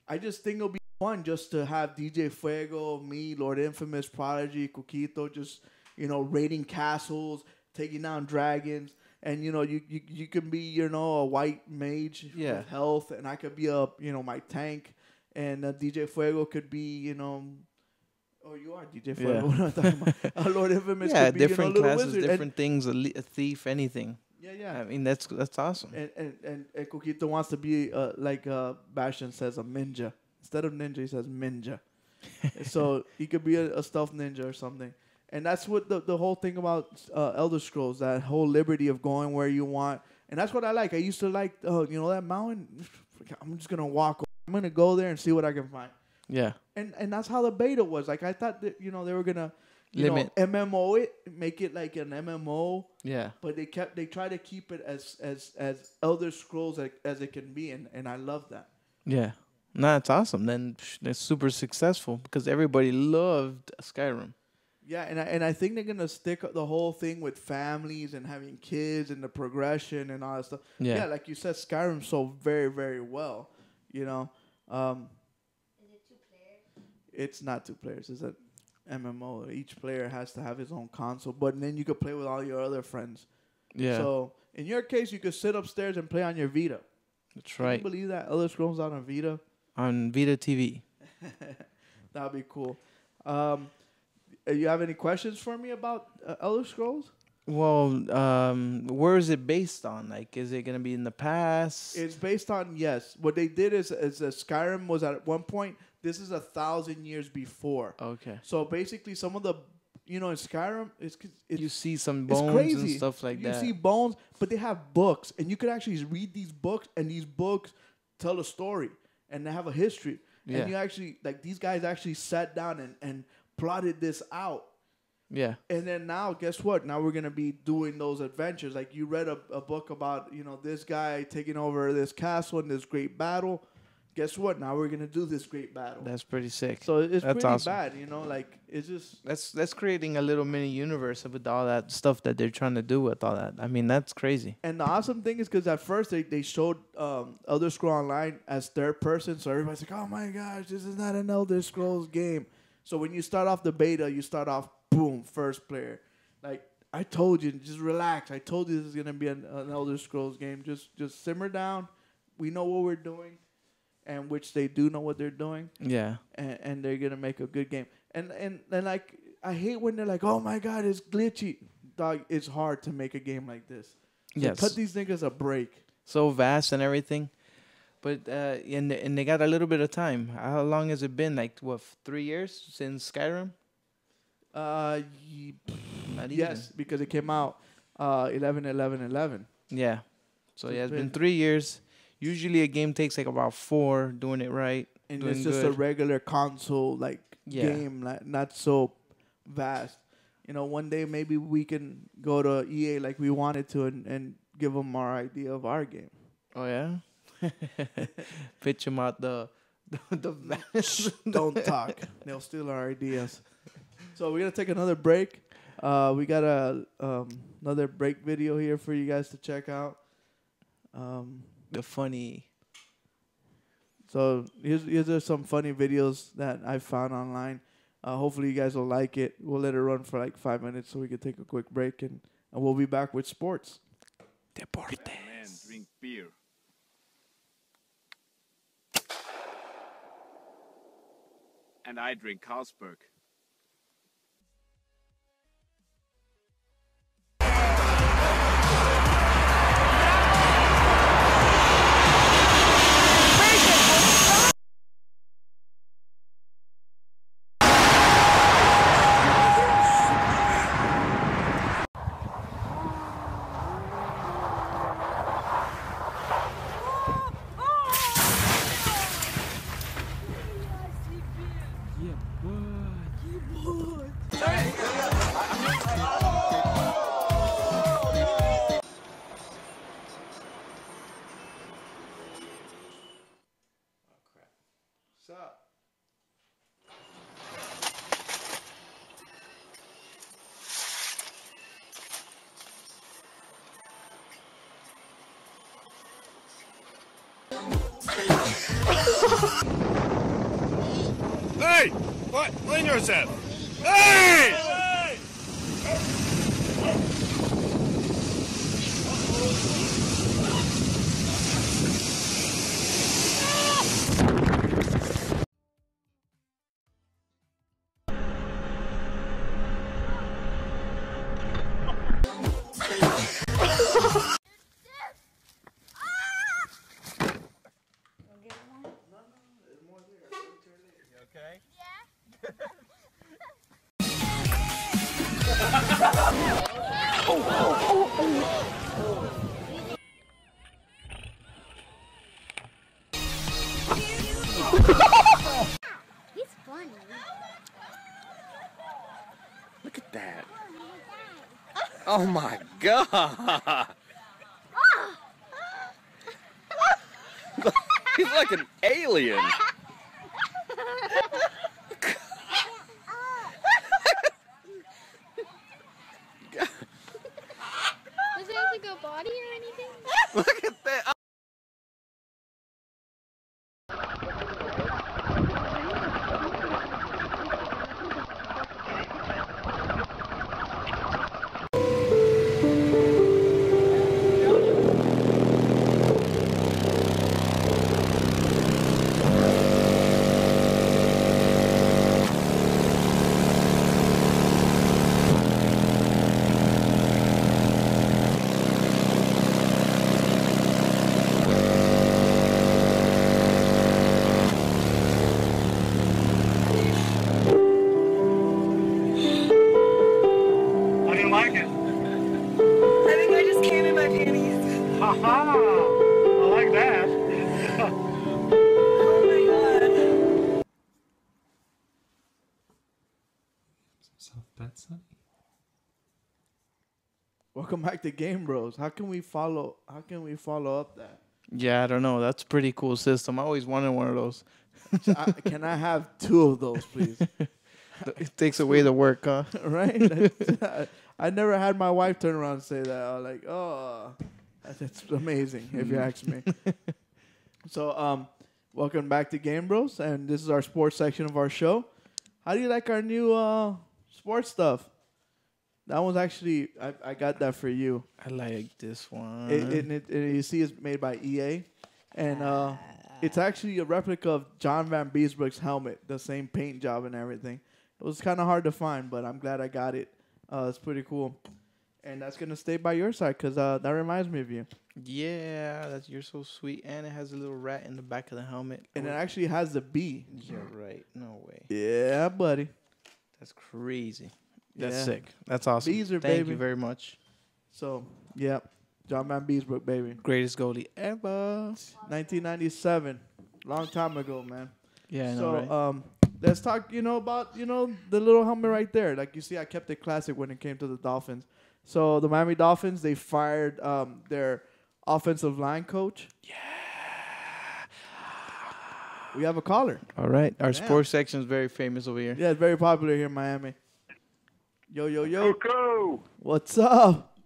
I just think it'll be fun just to have DJ Fuego, me, Lord Infamous, Prodigy, Coquito, just, raiding castles, taking down dragons. And, you can be, a white mage with health. And I could be my tank. And DJ Fuego could be, Oh, you are DJ Fuego. Yeah. What am I talking about? Lord Infamous could be, different classes, wizard. different things, a thief, anything. Yeah. I mean, that's awesome. And Coquito wants to be like Bastion says, a ninja. Instead of ninja, he says ninja. So he could be a stealth ninja or something. And that's what the whole thing about Elder Scrolls, that whole liberty of going where you want. And that's what I like. I used to like, that mountain. I'm just going to walk. I'm going to go there and see what I can find. Yeah. And that's how the beta was. Like, I thought that, they were going to limit MMO it, make it like an MMO. Yeah. But they try to keep it as Elder Scrolls as it can be, and I love that. Yeah. No, it's awesome. Then they're super successful because everybody loved Skyrim. Yeah, and I think they're gonna stick the whole thing with families and having kids and the progression and all that stuff. Yeah, like you said, Skyrim sold very, very well. Is it 2 players? It's not 2 players. It's an MMO. Each player has to have his own console, but then you could play with all your other friends. Yeah. So in your case, you could sit upstairs and play on your Vita. That's right. Can you believe that Elder Scrolls out on Vita? On Vita TV. That would be cool. You have any questions for me about Elder Scrolls? Well, where is it based on? Like, is it gonna be in the past? It's based on, yes. What they did is Skyrim was at one point. This is 1,000 years before. Okay. So basically, some of the, in Skyrim, it's You see some it's bones crazy. and stuff like that. You see bones, but they have books, and you could actually read these books, and these books tell a story, and they have a history. Yeah. And you actually, like, these guys actually sat down and plotted this out. Yeah. And then now, guess what? Now we're gonna be doing those adventures. Like, you read a book about this guy taking over this castle in this great battle. Guess what? Now we're gonna do this great battle. That's pretty sick. So it's That's pretty awesome. bad, Like, it's just That's creating a little mini universe with all that stuff that they're trying to do with all that. I mean, that's crazy. And the awesome thing is because at first they showed Elder Scrolls Online as third person, so everybody's like, "Oh my gosh, this is not an Elder Scrolls game." So when you start off the beta, you start off boom, first player. Like, I told you, just relax. I told you this is gonna be an Elder Scrolls game. Just simmer down. We know what we're doing, and which they do know what they're doing. Yeah. And they're gonna make a good game. And like, I hate when they're like, "Oh my god, it's glitchy." Dog, it's hard to make a game like this. So Yes. cut these niggas a break. So vast and everything. But and they got a little bit of time. How long has it been? Like, what, 3 years since Skyrim? Not Yes, even. because it came out 11/11/11. Yeah. So yeah, it's been been- 3 years. Usually a game takes like about 4 doing it right. And doing it's just good. a regular console Yeah. game, not so vast. One day maybe we can go to EA like we wanted to and give them our idea of our game. Oh yeah. Pitch them out the Don't talk. They'll steal our ideas. So we're gonna take another break. We got another break video here for you guys to check out. The funny. So here's are some funny videos that I found online. Hopefully you guys will like it. We'll let it run for like 5 minutes so we can take a quick break, and we'll be back with sports. Deportes. Men drink beer. And I drink Carlsberg. What's up? Hey! What? Clean yourself! Hey! He's funny. Look at that. Oh my god. He's like an alien. Does it have like a body or anything? Look at that. Welcome back to Game Bros. How can we follow up that? Yeah, I don't know. That's a pretty cool system. I always wanted one of those. Can I have 2 of those, please? It takes away the work, huh? Right? I never had my wife turn around and say that. I was like, oh, that's amazing, if you ask me. So, welcome back to Game Bros, and this is our sports section of our show. How do you like our new sports stuff? That one's actually, I got that for you. I like this one. You see it's made by EA, and it's actually a replica of John Van Beesbrook's helmet, the same paint job and everything. It was kind of hard to find, but I'm glad I got it. It's pretty cool. And that's going to stay by your side because that reminds me of you. Yeah, you're so sweet. And it has a little rat in the back of the helmet. And it actually has the bee. You're right. No way. Yeah, buddy. That's crazy. That's Yeah. sick. That's awesome. Bees are Thank baby. you very much. So, yeah. John Van Beesbrook, baby. Greatest goalie ever. 1997. Long time ago, man. Yeah, I know, So, right? let's talk, about, the little helmet right there. Like, you see, I kept it classic when it came to the Dolphins. So, the Miami Dolphins, they fired their offensive line coach. Yeah. We have a caller. All right. Our Yeah. sports section is very famous over here. Yeah, it's very popular here in Miami. Yo. Coco! What's up?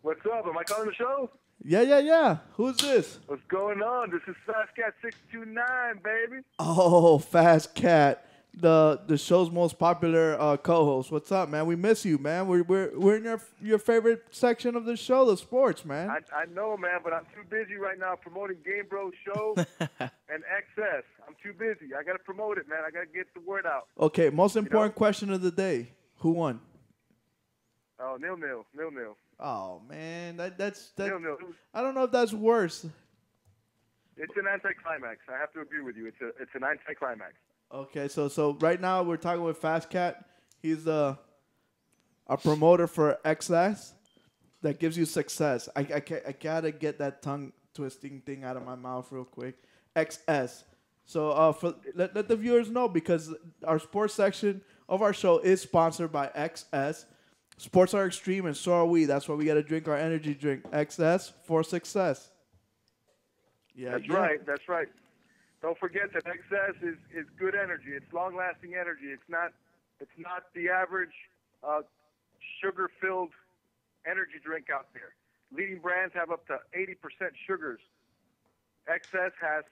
What's up? Am I calling the show? Yeah. Who's this? What's going on? This is FastCat629, baby. Oh, Fast Cat, the show's most popular co-host. What's up, man? We miss you, man. We're in your favorite section of the show, the sports, man. I know, man, but I'm too busy right now promoting GameBros show and XS. I'm too busy. I got to promote it, man. I got to get the word out. Okay, most important question of the day: who won? Oh, nil. Oh man, that's Nil. I don't know if that's worse. It's an anticlimax. I have to agree with you. It's an anticlimax. Okay, so right now we're talking with Fast Cat. He's a promoter for XS that gives you success. I gotta get that tongue twisting thing out of my mouth real quick. XS. So let the viewers know, because our sports section of our show is sponsored by XS. Sports are extreme and so are we. That's why we got to drink our energy drink. XS for success. Yeah, That's right. Don't forget that XS is good energy. It's long-lasting energy. It's not the average sugar-filled energy drink out there. Leading brands have up to 80% sugars. XS has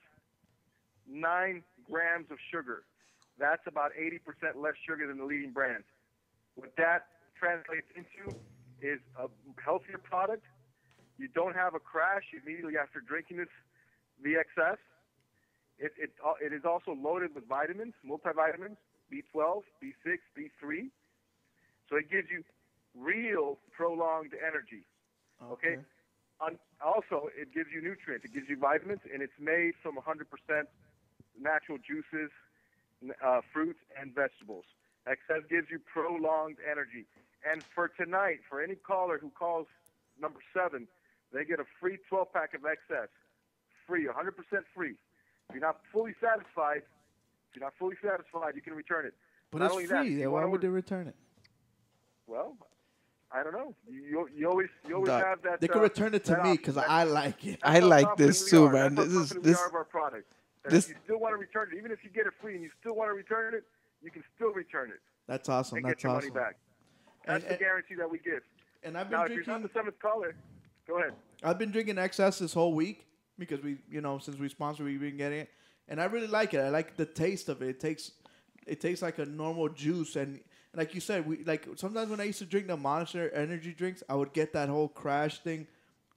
9 grams of sugar. That's about 80% less sugar than the leading brands. What that translates into is a healthier product. You don't have a crash immediately after drinking the XS. It is also loaded with vitamins, multivitamins, B12, B6, B3. So it gives you real prolonged energy. Okay? Also, it gives you nutrients. It gives you vitamins, and it's made from 100% natural juices, fruits, and vegetables. XS gives you prolonged energy. And for tonight, for any caller who calls number 7, they get a free 12-pack of XS. Free, 100% free. If you're not fully satisfied, you can return it. But Not it's only that, free. if you Why wanna would they order- return it? Well, I don't know. You always Dog, have that. they could return it to that me option. because I like it. I like confident this we too, are. man. That's how This confident we is are of our product. That this- if you still want to return it, even if you get it free and you still want to return it, you can still return it That's awesome. and That's get your awesome. money back. That's the guarantee that we give. And I've been now, drinking. if you're not the 7th caller, go ahead. I've been drinking XS this whole week because since we sponsor, we've been getting it, and I really like it. I like the taste of it. It tastes like a normal juice, and like you said, sometimes when I used to drink the Monster energy drinks, I would get that whole crash thing.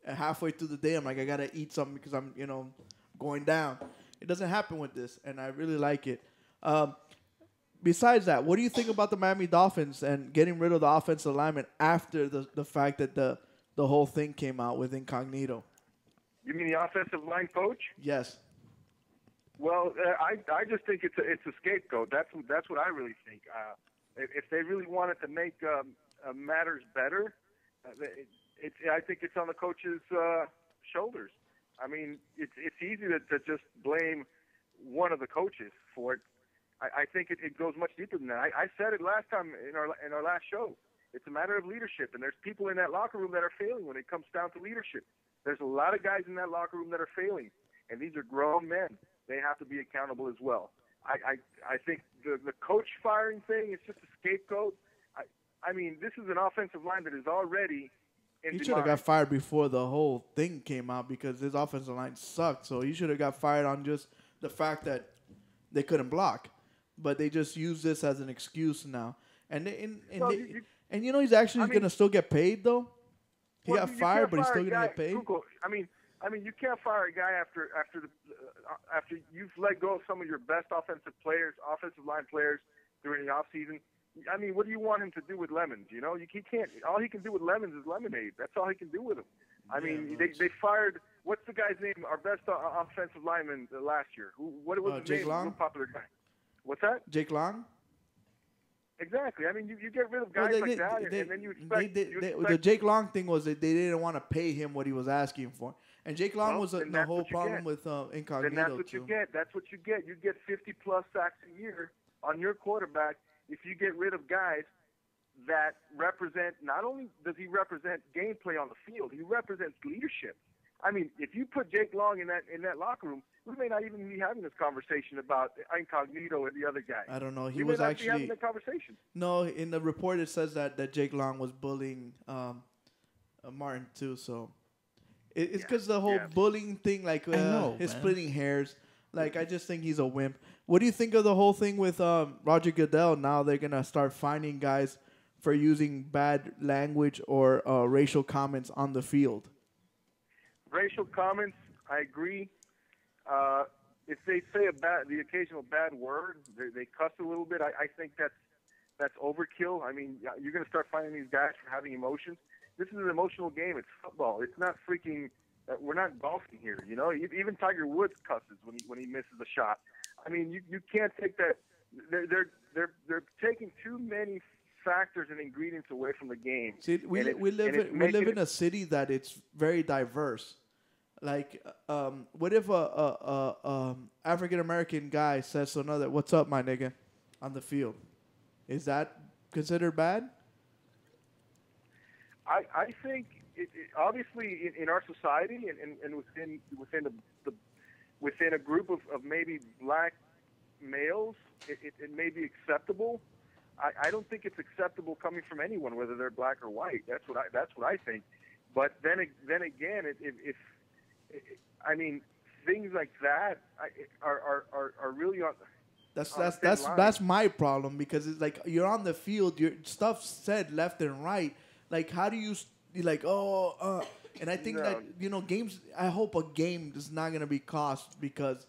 And halfway through the day, I'm like, I gotta eat something because I'm going down. It doesn't happen with this, and I really like it. Besides that, what do you think about the Miami Dolphins and getting rid of the offensive lineman after the fact that the whole thing came out with Incognito? You mean the offensive line coach? Yes. Well, I just think it's a scapegoat. That's what I really think. If they really wanted to make matters better, I think it's on the coach's shoulders. I mean, it's easy to just blame one of the coaches for it. I think it goes much deeper than that. I said it last time in our last show. It's a matter of leadership, and there's people in that locker room that are failing when it comes down to leadership. There's a lot of guys in that locker room that are failing, and these are grown men. They have to be accountable as well. I think the coach firing thing is just a scapegoat. I mean, this is an offensive line that is already in He should have got fired before the whole thing came out because his offensive line sucked. So he should have got fired on just the fact that they couldn't block. But they just use this as an excuse now. And you know he's actually going to still get paid, though? He got fired, but he's still going to get paid? Google, I mean, you can't fire a guy after you've let go of some of your best offensive line players during the offseason. I mean, what do you want him to do with lemons? You know, he can't. All he can do with lemons is lemonade. That's all he can do with them. I mean, they fired. What's the guy's name? Our best offensive lineman last year. What was his Jake name? Long? Real popular guy. What's that? Jake Long? Exactly. I mean, you get rid of guys like that, and then you expect. The Jake Long thing was that they didn't want to pay him what he was asking for. And Jake Long was the whole problem with Incognito, Then that's what too. you get. That's what you get. You get 50-plus sacks a year on your quarterback if you get rid of guys that represent, not only does he represent gameplay on the field, he represents leadership. I mean, if you put Jake Long in that locker room, we may not even be having this conversation about Incognito and the other guy. I don't know. He we was may not actually be having that conversation. No, in the report it says that Jake Long was bullying Martin too. So it's because the whole bullying thing, like his splitting hairs. Like I just think he's a wimp. What do you think of the whole thing with Roger Goodell? Now they're gonna start finding guys for using bad language or racial comments on the field. Racial comments, I agree. If they say the occasional bad word, they cuss a little bit. I think that's overkill. I mean, you're going to start finding these guys for having emotions. This is an emotional game. It's football. It's not freaking. We're not golfing here. You know, even Tiger Woods cusses when he misses a shot. I mean, you can't take that. They're taking too many factors and ingredients away from the game. See, we live in a city that it's very diverse. Like, what if a African American guy says to another, "What's up, my nigga," on the field? Is that considered bad? I think obviously in our society and within a group of maybe black males, it may be acceptable. I don't think it's acceptable coming from anyone, whether they're black or white. That's what I think. But then again, if I mean, things like that are really on. That's my problem because it's like you're on the field, your stuff said left and right. Like, how do you like? And I think that games. I hope a game is not gonna be cost because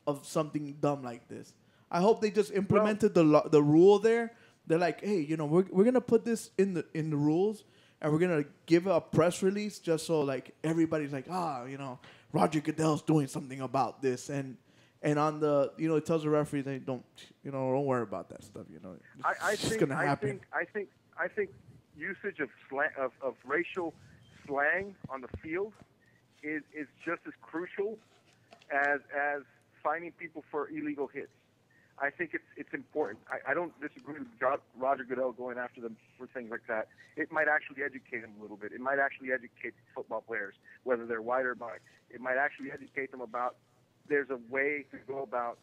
of something dumb like this. I hope they just implemented the rule there. They're like, hey, we're gonna put this in the rules. And we're going to give a press release just so, like, everybody's like, Roger Goodell's doing something about this. And on the, it tells the referee, they don't worry about that stuff, It's just going to happen. I think usage of racial slang on the field is just as crucial as finding people for illegal hits. I think it's important. I don't disagree with Roger Goodell going after them for things like that. It might actually educate them a little bit. It might actually educate football players, whether they're white or black. It might actually educate them about there's a way to go about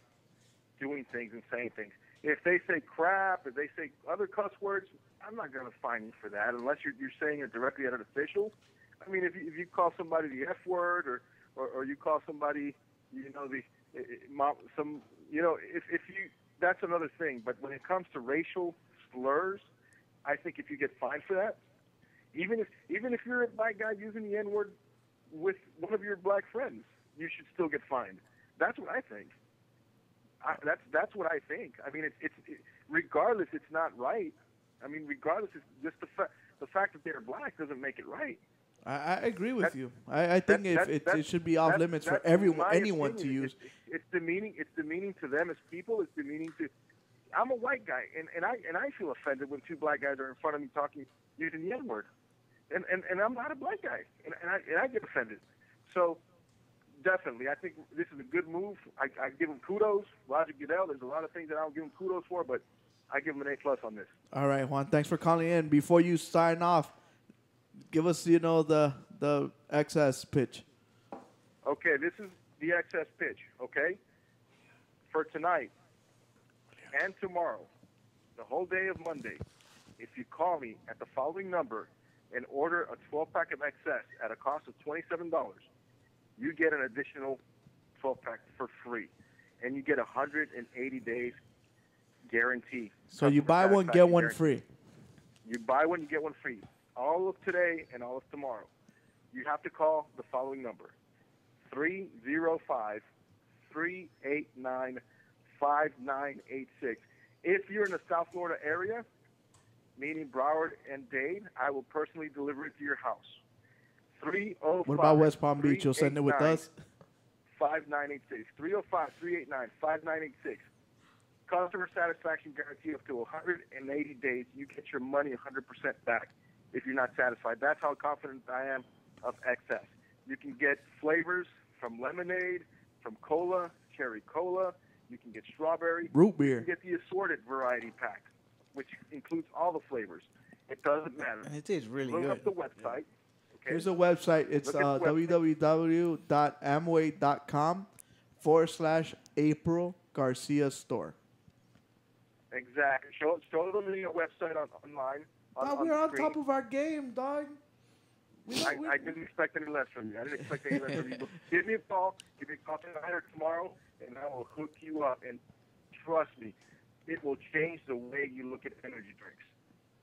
doing things and saying things. If they say crap, if they say other cuss words, I'm not going to fine you for that unless you're saying it directly at an official. I mean, if you call somebody the F word or you call somebody, if you, that's another thing. But when it comes to racial slurs, I think if you get fined for that, even if you're a black guy using the N-word with one of your black friends, you should still get fined. That's what I think. That's what I think. I mean, it's regardless, it's not right. I mean, regardless, it's just the fact that they're black doesn't make it right. I agree with you. I think it should be off limits for anyone to use. It's demeaning. It's demeaning to them as people. It's demeaning to. I'm a white guy, and I feel offended when two black guys are in front of me talking using the N-word, and I'm not a black guy, and I get offended. So definitely, I think this is a good move. I give him kudos, Roger Goodell. There's a lot of things that I don't give him kudos for, but I give him an A+ on this. All right, Juan. Thanks for calling in. Before you sign off, give us the excess pitch. Okay, this is the excess pitch, okay? For tonight and tomorrow, the whole day of Monday, if you call me at the following number and order a 12-pack of excess at a cost of $27, you get an additional 12-pack for free. And you get 180 days guarantee. So you buy one, get one guarantee. free. You buy one, you get one free. All of today and all of tomorrow. You have to call the following number. 305-389-5986. If you're in the South Florida area, meaning Broward and Dade, I will personally deliver it to your house. 305. What about West Palm Beach? You'll send it with us? 5986. 305-389-5986. Customer satisfaction guarantee up to 180 days. You get your money 100% back if you're not satisfied. That's how confident I am of excess. You can get flavors from lemonade, from cola, cherry cola. You can get strawberry. Root beer. You can get the assorted variety pack, which includes all the flavors. It doesn't matter. And it tastes really Look good. up the website. Okay? Here's a website. It's Look at the website. www.amway.com/April Garcia store. Exactly. Show them the website online. We're on top of our game, dog. I didn't expect any less from you. I didn't expect any less from you. But give me a call. Give me a call tonight or tomorrow, and I will hook you up. And trust me, it will change the way you look at energy drinks.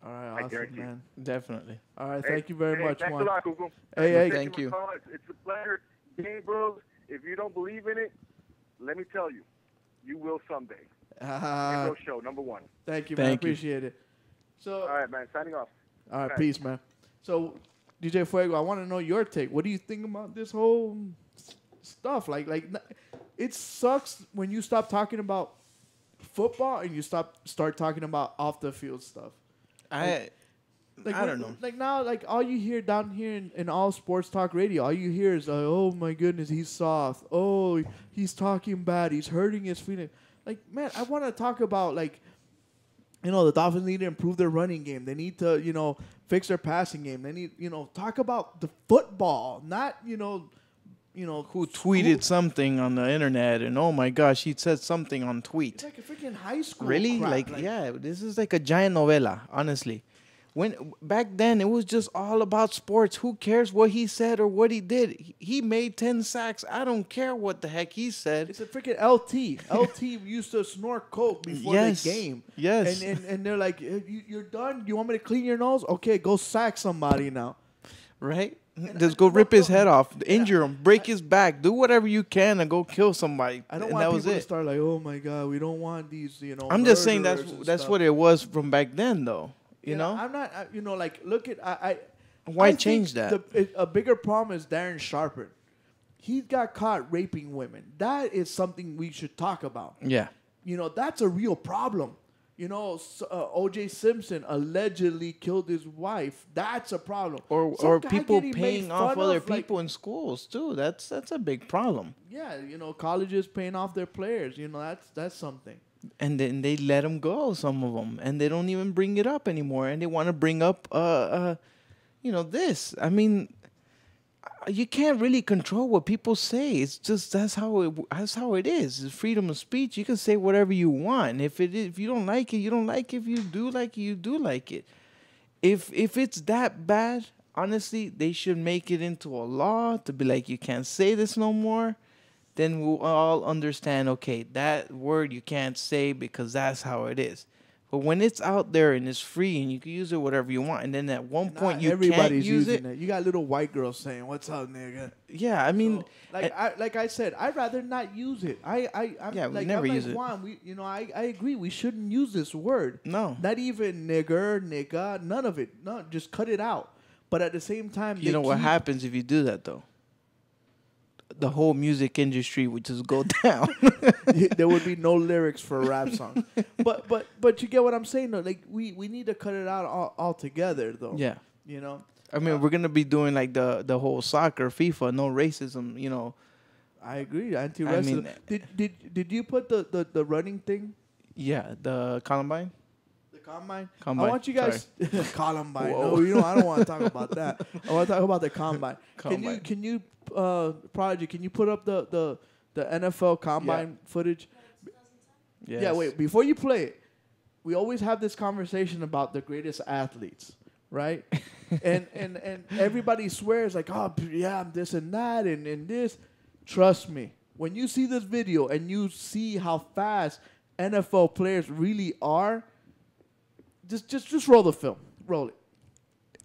All right, I awesome, guarantee. man. Definitely. All right, thank you very much, Thanks Juan. a lot, Google. Hey, thank you. It's a pleasure. GameBros, if you don't believe in it, let me tell you, you will someday. GameBros Show, number 1. Thank you, man. Thank you. Appreciate it. So, all right, man. Signing off. all right, Okay. peace, man. So, DJ Fuego, I want to know your take. What do you think about this whole stuff? Like, it sucks when you stop talking about football and you start talking about off the field stuff. I don't know. Like now, like all you hear down here in all sports talk radio, all you hear is, oh my goodness, he's soft. Oh, he's talking bad. He's hurting his feelings. Like, man, I want to talk about the Dolphins need to improve their running game. They need to, fix their passing game. They need, talk about the football, not, who tweeted something on the internet, and oh my gosh, he said something on tweet. It's like a freaking high school. Really? crap. Yeah, this is like a giant novella, honestly. When back then it was just all about sports. Who cares what he said or what he did? He made 10 sacks. I don't care what the heck he said. It's a freaking LT. LT used to snort coke before Yes. the game. Yes. And they're like, you're done? You want me to clean your nose? Okay, go sack somebody now. Right? Just go rip his head off, injure him, break his back, do whatever you can and go kill somebody. I don't and want that people was to it. start like, oh my God, we don't want these, I'm just saying murderers and that's stuff. what it was from back then, though. You know? I'm not, look at, Why I think change that? A bigger problem is Darren Sharper. He got caught raping women. That is something we should talk about. Yeah. That's a real problem. O.J. Simpson allegedly killed his wife. That's a problem. Or Some guy people getting paying made off fun other of, like- people in schools too. That's a big problem. Yeah, colleges paying off their players. That's something. And then they let them go, some of them, and they don't even bring it up anymore. And they want to bring up, this. I mean, you can't really control what people say. It's just that's how it is. It's freedom of speech. You can say whatever you want. If you don't like it, you don't like it. If you do like it, you do like it. If it's that bad, honestly, they should make it into a law to be like, you can't say this no more. Then we'll all understand, okay, that word you can't say because that's how it is. But when it's out there and it's free and you can use it whatever you want, and then at one point you can't use it. You got little white girls saying, "What's up, nigga?" Yeah, I mean, like I said, I'd rather not use it. I'm we never use it. Juan, I agree. We shouldn't use this word. No, not even nigger, nigga, none of it. No, just cut it out. But at the same time, you know what happens if you do that though? The whole music industry would just go down. There would be no lyrics for a rap song. But you get what I'm saying though. Like we need to cut it out altogether though. Yeah. I mean, we're gonna be doing like the whole soccer, FIFA, no racism. I agree. Anti-racism. I mean, Did you put the running thing? Yeah, the Columbine. combine. Combine, I want you guys Columbine. Whoa. No, you know I don't want to talk about that. I want to talk about the combine. Combine. Can you Prodigy? Can you put up the NFL combine footage? Yes. Yeah. Wait. Before you play it, we always have this conversation about the greatest athletes, right? and everybody swears like, oh yeah, I'm this and that and this. Trust me, when you see this video and you see how fast NFL players really are, just roll the film. Roll it.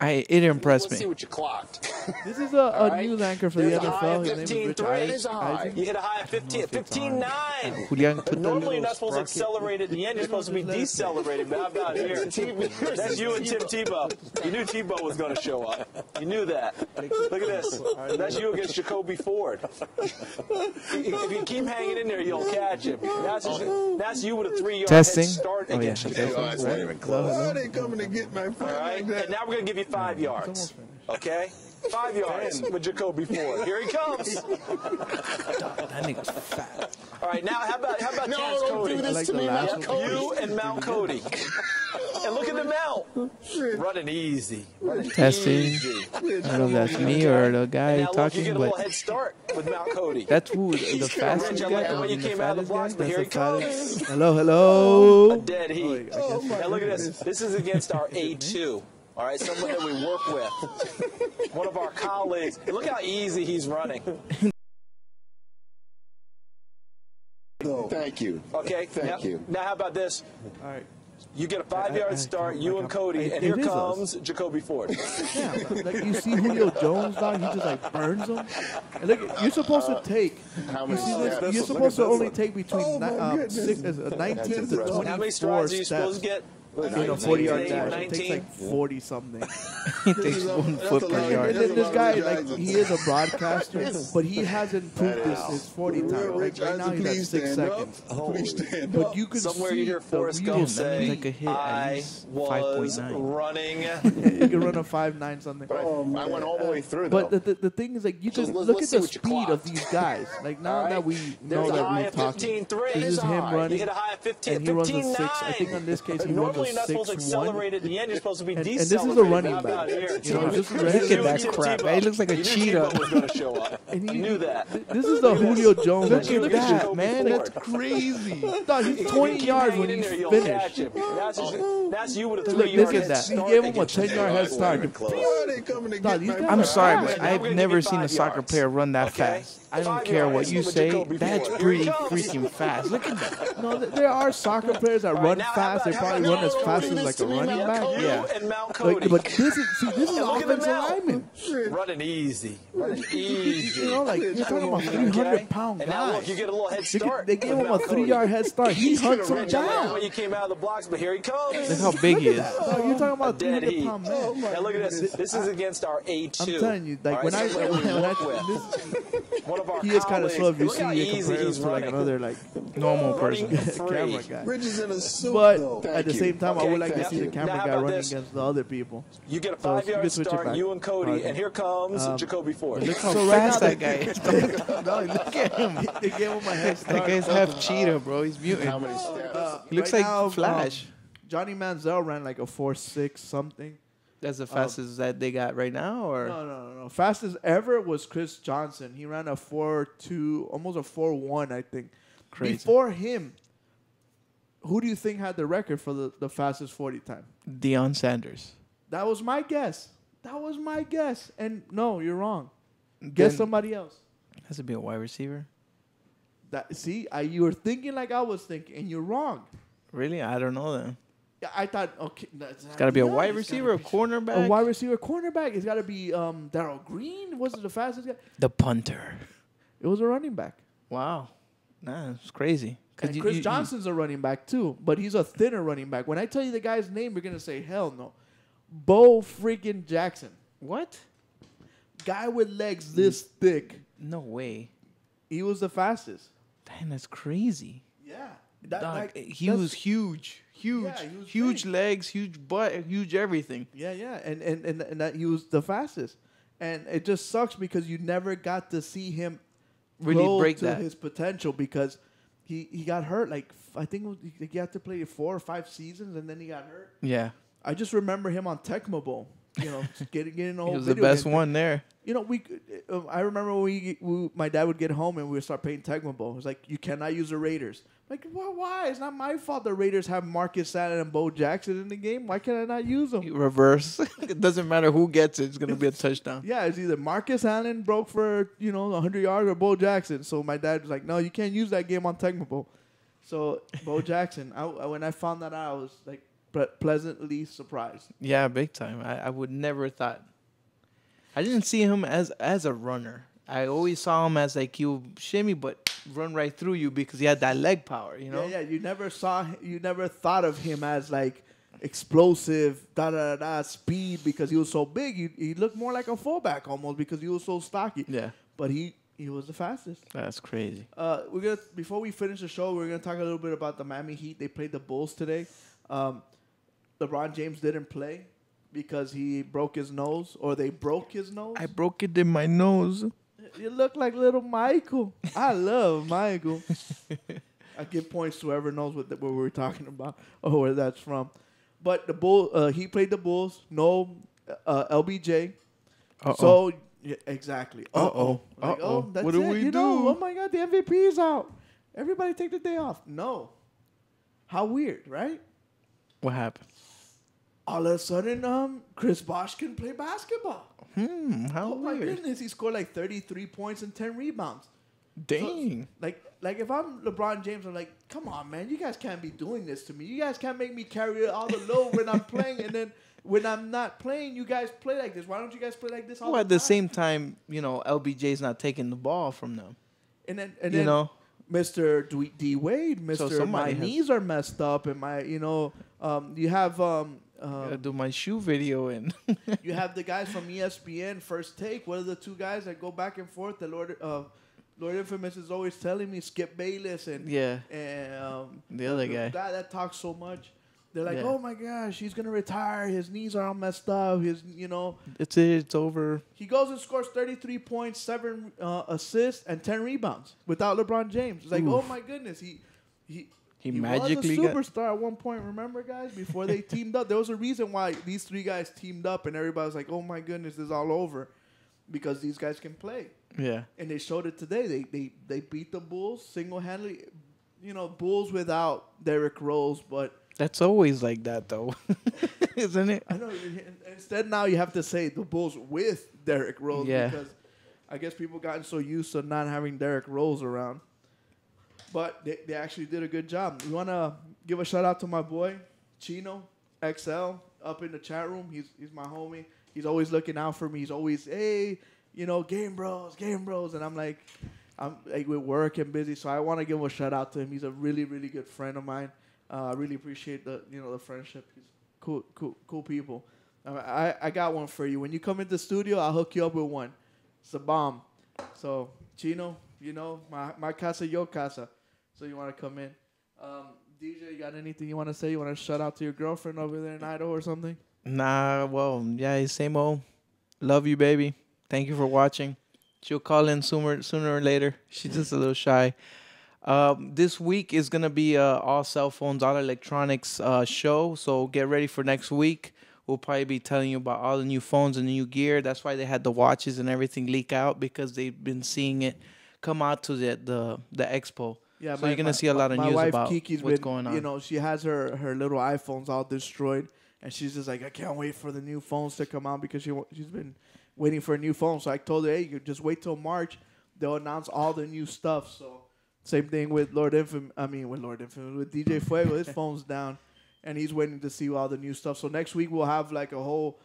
It impressed Let's see me. what you clocked. This is a right. news anchor for There's the a high NFL. of His name is 15.3. Rich Eisen. You hit a high of 15, 15.9. Julian, put the Normally, little you're not supposed to accelerate at the end. You're supposed to be decelerating. But how about here? That's you and Tim Tebow. You knew Tebow was going to show up. You knew that. Look at this. That's you against Jacoby Ford. If you keep hanging in there, you'll catch him. That's you with a 3-yard Testing. head start Oh, yeah. against Jacoby. Testing. That's not even close. Why are they coming to get my friend All right, like that? and now we're going to give you 5 yards. Okay? 5 yards with Jacoby Ford. Here he comes. That nigga's fat. All right, now how about No, Chance don't Cody? do this to me, Mount Cody. You and Mount Cody. And look at the mount. Running easy. Running Testing. easy. I don't know if that's me or the guy And now look, you talking, get a little but head start with Mount Cody. that's who the fastest I guy. like the way you the came out of the blocks, fattest guy. but here he That's the comes. fattest. Hello. A dead heat. Now look at this. This is against our A2. All right, someone that we work with. One of our colleagues. And look how easy he's running. Thank you. Okay. Thank you. Now how about this? All right. You get a 5-yard start, you and Cody, and it here is comes Jacoby Ford. Yeah, like you see Julio Jones, dog. He just like burns them. And look, you're supposed to take. How You many see this? steps? You're Look supposed at to this only one. take between Oh, my 19 to That's 24 How many steps. strides are you supposed to get? In a 40-yard 19, dash. It takes 19. like 40 something. He takes 1 foot per yard. And then this guy, like, he is a broadcaster, but he hasn't proved his 40 time. Like, right now he's at 6 seconds. But you can Somewhere see you hear the Forrest real- Gump That say, means like a hit at I least was 5.9. running. You can run a 5.9 something. I went all the way through, But though. the thing is, like, you So can let's look at see the what you speed of clocked. these guys. Like, now that we know There's a that high we're of talking, 15.3. this is him You running. hit a high of 15, And he runs a 15.9. 6. I think on this case he runs Normally a you're not supposed to 6.1. accelerate at the end. You're supposed to be And decelerating. this is a running How about back. here? You know, just Look at that Tim crap. Tebow. He looks like a You knew cheetah. Tebow was going to show up. And You knew that. This is the Julio Jones. Look Look at at that, that, man. Ford. That's crazy. Dog, he's If you 20 keep yards hanging when in he's there, you'll finished. catch him. That's you with a Look, 3-yard look at head that. He start gave him a against 10-yard head start. Why are they coming to Dog, get these my guys I'm are sorry, fast. but Now we're I've gonna never give you seen a 5 soccer yards. player run that Okay? fast. I don't 5 care what yards you with say. Jacoby That's Ford. pretty Here he comes. freaking fast. Look at that. No, there are soccer players that run now how fast. They about- probably how run as about fast you as do like this a to me, running Mount back. Cody Yeah. and Mount Cody. But this is And look at the offensive mount. lineman. Running easy. Running easy. You know, like you're talking about Okay? 300-pound And now look, guys. you get a little head start. They gave with him a Mount Cody. 3-yard head start. He hunts him Rich, I like the down. way you came out of the blocks, but here he comes. Look how big he is. Dog, you're talking about Dead heat. 300-pound man. Now look at this. This is against our A2. I'm telling you, like All when right, I someone that we when I work with. One of our he is kind of colleagues. slow if you Look see how you easy compare him he's to like running. another like Normal Running person. free. camera guy. Rich is in a suit, But though. at the same time, I Okay, would like to thank see the you. camera Now, how guy about running this? against the other people. You get a So, you can 5-yard switch it start, back. you and Cody, Pardon. and here comes Jacoby Ford. Look how So right fast now that guy is. No, look at him. They gave him a head start. That guy's half cheetah, bro. He's How mutant. many steps? He looks right like now, Flash. Johnny Manziel ran like a 4.6 something. That's the fastest that they got right now, or No. Fastest ever was Chris Johnson. He ran a 4.2, almost a 4.1, I think. Crazy. Before him, who do you think had the record for the fastest 40 time? Deion Sanders. That was my guess. And no, you're wrong. Guess Then- somebody else. Has to be a wide receiver. You were thinking like I was thinking, and you're wrong. Really? I don't know then. Yeah, I thought, okay. It's got to be a wide receiver, a cornerback. A wide receiver, cornerback. It's got to be Darryl Green. Was it the fastest guy? The punter. It was a running back. Wow. Nah, it's crazy. And Chris Johnson's a running back too, but he's a thinner running back. When I tell you the guy's name, you're going to say, hell no. Bo freaking Jackson. What? Guy with legs this thick. No way. He was the fastest. Damn, that's crazy. Yeah. Dog, he was huge. Huge. Yeah, he was huge big. legs, huge butt, huge everything. Yeah. And that he was the fastest. And it just sucks because you never got to see him Really grow break to that. his potential because he got hurt. Like I think he had to play 4 or 5 seasons, and then he got hurt. Yeah. I just remember him on Tecmo Bowl. You know, getting the whole. He was the video best game one thing. there. You know, I remember when my dad would get home and we would start playing Tecmo Bowl. It was like, you cannot use the Raiders. Like, why? It's not my fault the Raiders have Marcus Allen and Bo Jackson in the game. Why can I not use them? Reverse. It doesn't matter who gets it. It's going to be a touchdown. Yeah, it's either Marcus Allen broke for, 100 yards or Bo Jackson. So my dad was like, no, you can't use that game on Tecmo Bowl. So Bo Jackson, when I found that out, I was like pleasantly surprised. Yeah, big time. I would never thought. I didn't see him as a runner. I always saw him as like he would shimmy but run right through you because he had that leg power, you know? Yeah, you never thought of him as like explosive, speed because he was so big. He looked more like a fullback almost because he was so stocky. Yeah. But he was the fastest. That's crazy. Before we finish the show, we're gonna talk a little bit about the Miami Heat. They played the Bulls today. LeBron James didn't play because he broke his nose, or they broke his nose. I broke it in my nose. You look like little Michael. I love Michael. I give points to whoever knows what we're talking about or where that's from. But the Bull, he played the Bulls. No LBJ. Uh-oh. So yeah, exactly. Uh-oh. Like, Uh-oh. That's What do it. we you do? know, oh my God, the MVP's out. Everybody take the day off. No. How weird, right? What happened? All of a sudden, Chris Bosh can play basketball. How My weird. goodness, he scored like 33 points and 10 rebounds. Dang. So, like if I'm LeBron James, I'm like, come on, man, you guys can't be doing this to me. You guys can't make me carry all the load when I'm playing, and then when I'm not playing, you guys play like this. Why don't you guys play like this all Well, the at the time? same time, LBJ's not taking the ball from them. And then Mr. D Wade, Mr. My knees are messed up, and you have Gotta do my shoe video and you have the guys from ESPN First Take. What are the two guys that go back and forth? The Lord Infamous is always telling me Skip Bayless and the other guy that talks so much. They're like, Yeah. oh my gosh, he's gonna retire. His knees are all messed up. it's over. He goes and scores 33 points, 7 assists, and 10 rebounds without LeBron James. It's like, Oof. oh my goodness, he magically was a got superstar at one point. Remember, guys, before they teamed up, there was a reason why these 3 guys teamed up, and everybody was like, "Oh my goodness, this is all over," because these guys can play. Yeah. And they showed it today. They beat the Bulls single-handedly. Bulls without Derrick Rose, but That's always like that, though, isn't it? I know. Instead, now you have to say the Bulls with Derrick Rose because I guess people gotten so used to not having Derrick Rose around. But they actually did a good job. We want to give a shout out to my boy, Chino XL, up in the chat room. He's my homie. He's always looking out for me. He's always, hey, Game Bros. And I'm like with work and busy, so I want to give a shout out to him. He's a really, really good friend of mine. I really appreciate the friendship. He's cool people. I got one for you. When you come into the studio, I'll hook you up with one. It's a bomb. So Chino, my casa, your casa. So you want to come in. DJ, you got anything you want to say? You want to shout out to your girlfriend over there in Idaho or something? Nah, well, yeah, same old. Love you, baby. Thank you for watching. She'll call in sooner or later. She's just a little shy. This week is going to be all cell phones, all electronics show. So get ready for next week. We'll probably be telling you about all the new phones and the new gear. That's why they had the watches and everything leak out, because they've been seeing it come out to the expo. Yeah, so you're going to see a lot of news about what's going on. She has her little iPhones all destroyed, and she's just like, I can't wait for the new phones to come out because she's been waiting for a new phone. So I told her, hey, you just wait till March. They'll announce all the new stuff. So same thing with with DJ Fuego. His phone's down, and he's waiting to see all the new stuff. So next week we'll have like a whole,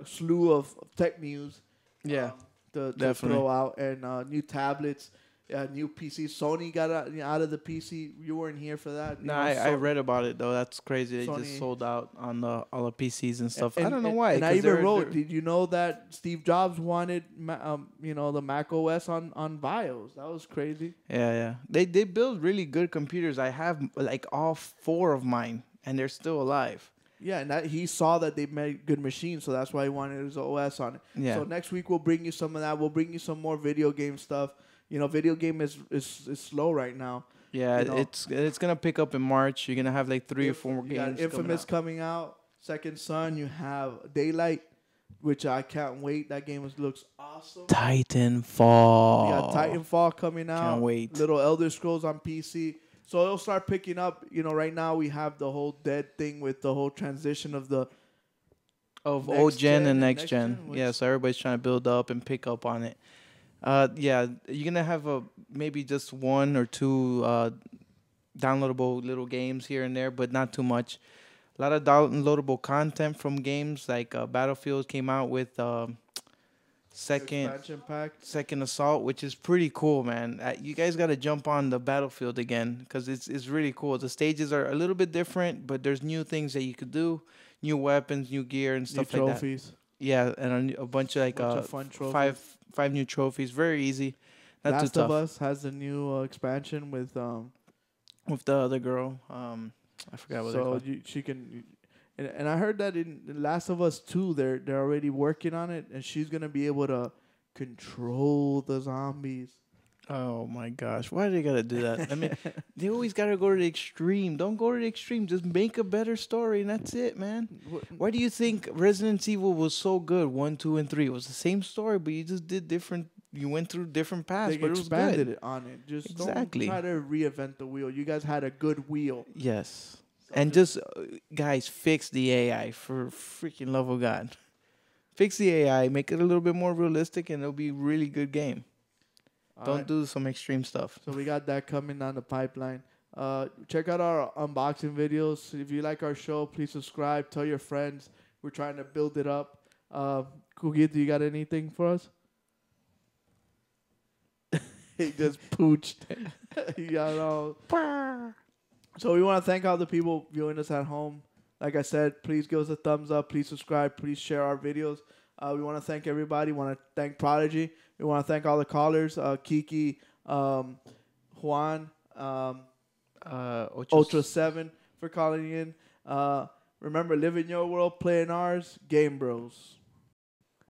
slew of tech news. Yeah, to definitely throw out, and new tablets. New PC. Sony got out of the PC. You weren't here for that. No, I read about it though. That's crazy. They just sold out on all the PCs and stuff. I don't know why. And I even wrote. Did you know that Steve Jobs wanted the Mac OS on BIOS? That was crazy. Yeah. They build really good computers. I have like all 4 of mine, and they're still alive. Yeah, and he saw that they made good machines, so that's why he wanted his OS on it. Yeah. So next week we'll bring you some of that. We'll bring you some more video game stuff. Video game is slow right now. Yeah, You know, it's gonna pick up in March. You're gonna have like 3 or 4 more you got games. Infamous coming out. Second Son. You have Daylight, which I can't wait. That game looks awesome. Titanfall. We got Titanfall coming out. Can't wait. Little Elder Scrolls on PC. So it'll start picking up. You know, right now we have the whole dead thing with the whole transition of the old gen and next gen. which- Yeah, so everybody's trying to build up and pick up on it. Yeah, you're gonna have maybe just 1 or 2 downloadable little games here and there, but not too much. A lot of downloadable content from games like Battlefield came out with Expansion pack. second assault, which is pretty cool, man. You guys got to jump on the Battlefield again because it's really cool. The stages are a little bit different, but there's new things that you could do, new weapons, new gear, and stuff like that. Trophies. Yeah, and a bunch of fun trophies. five new trophies. Very easy, not Last too of tough. Us has the new expansion with the other girl. I forgot what they so called. she can. And I heard that in Last of Us 2, they're already working on it, and she's gonna be able to control the zombies. Oh my gosh, why do they gotta do that? I mean, they always gotta go to the extreme. Don't go to the extreme. Just make a better story, and that's it, man. Why do you think Resident Evil was so good? 1, 2, and 3 it was the same story, but you just did different. You went through different paths, They but it was expanded good. it on it. Just Exactly. don't try to reinvent the wheel. You guys had a good wheel. Yes. And just guys, fix the AI for freaking love of God. Fix the AI, make it a little bit more realistic, and it'll be a really good game. Don't do some extreme stuff. So we got that coming down the pipeline. Check out our unboxing videos. If you like our show, please subscribe. Tell your friends. We're trying to build it up. Cookie, do you got anything for us? He just pooched. He got all. So we want to thank all the people viewing us at home. Like I said, please give us a thumbs up. Please subscribe. Please share our videos. We want to thank everybody. We want to thank Prodigy. We want to thank all the callers. Kiki, Juan, Ultra 7 for calling in. Remember, live in your world, play in ours. Game Bros.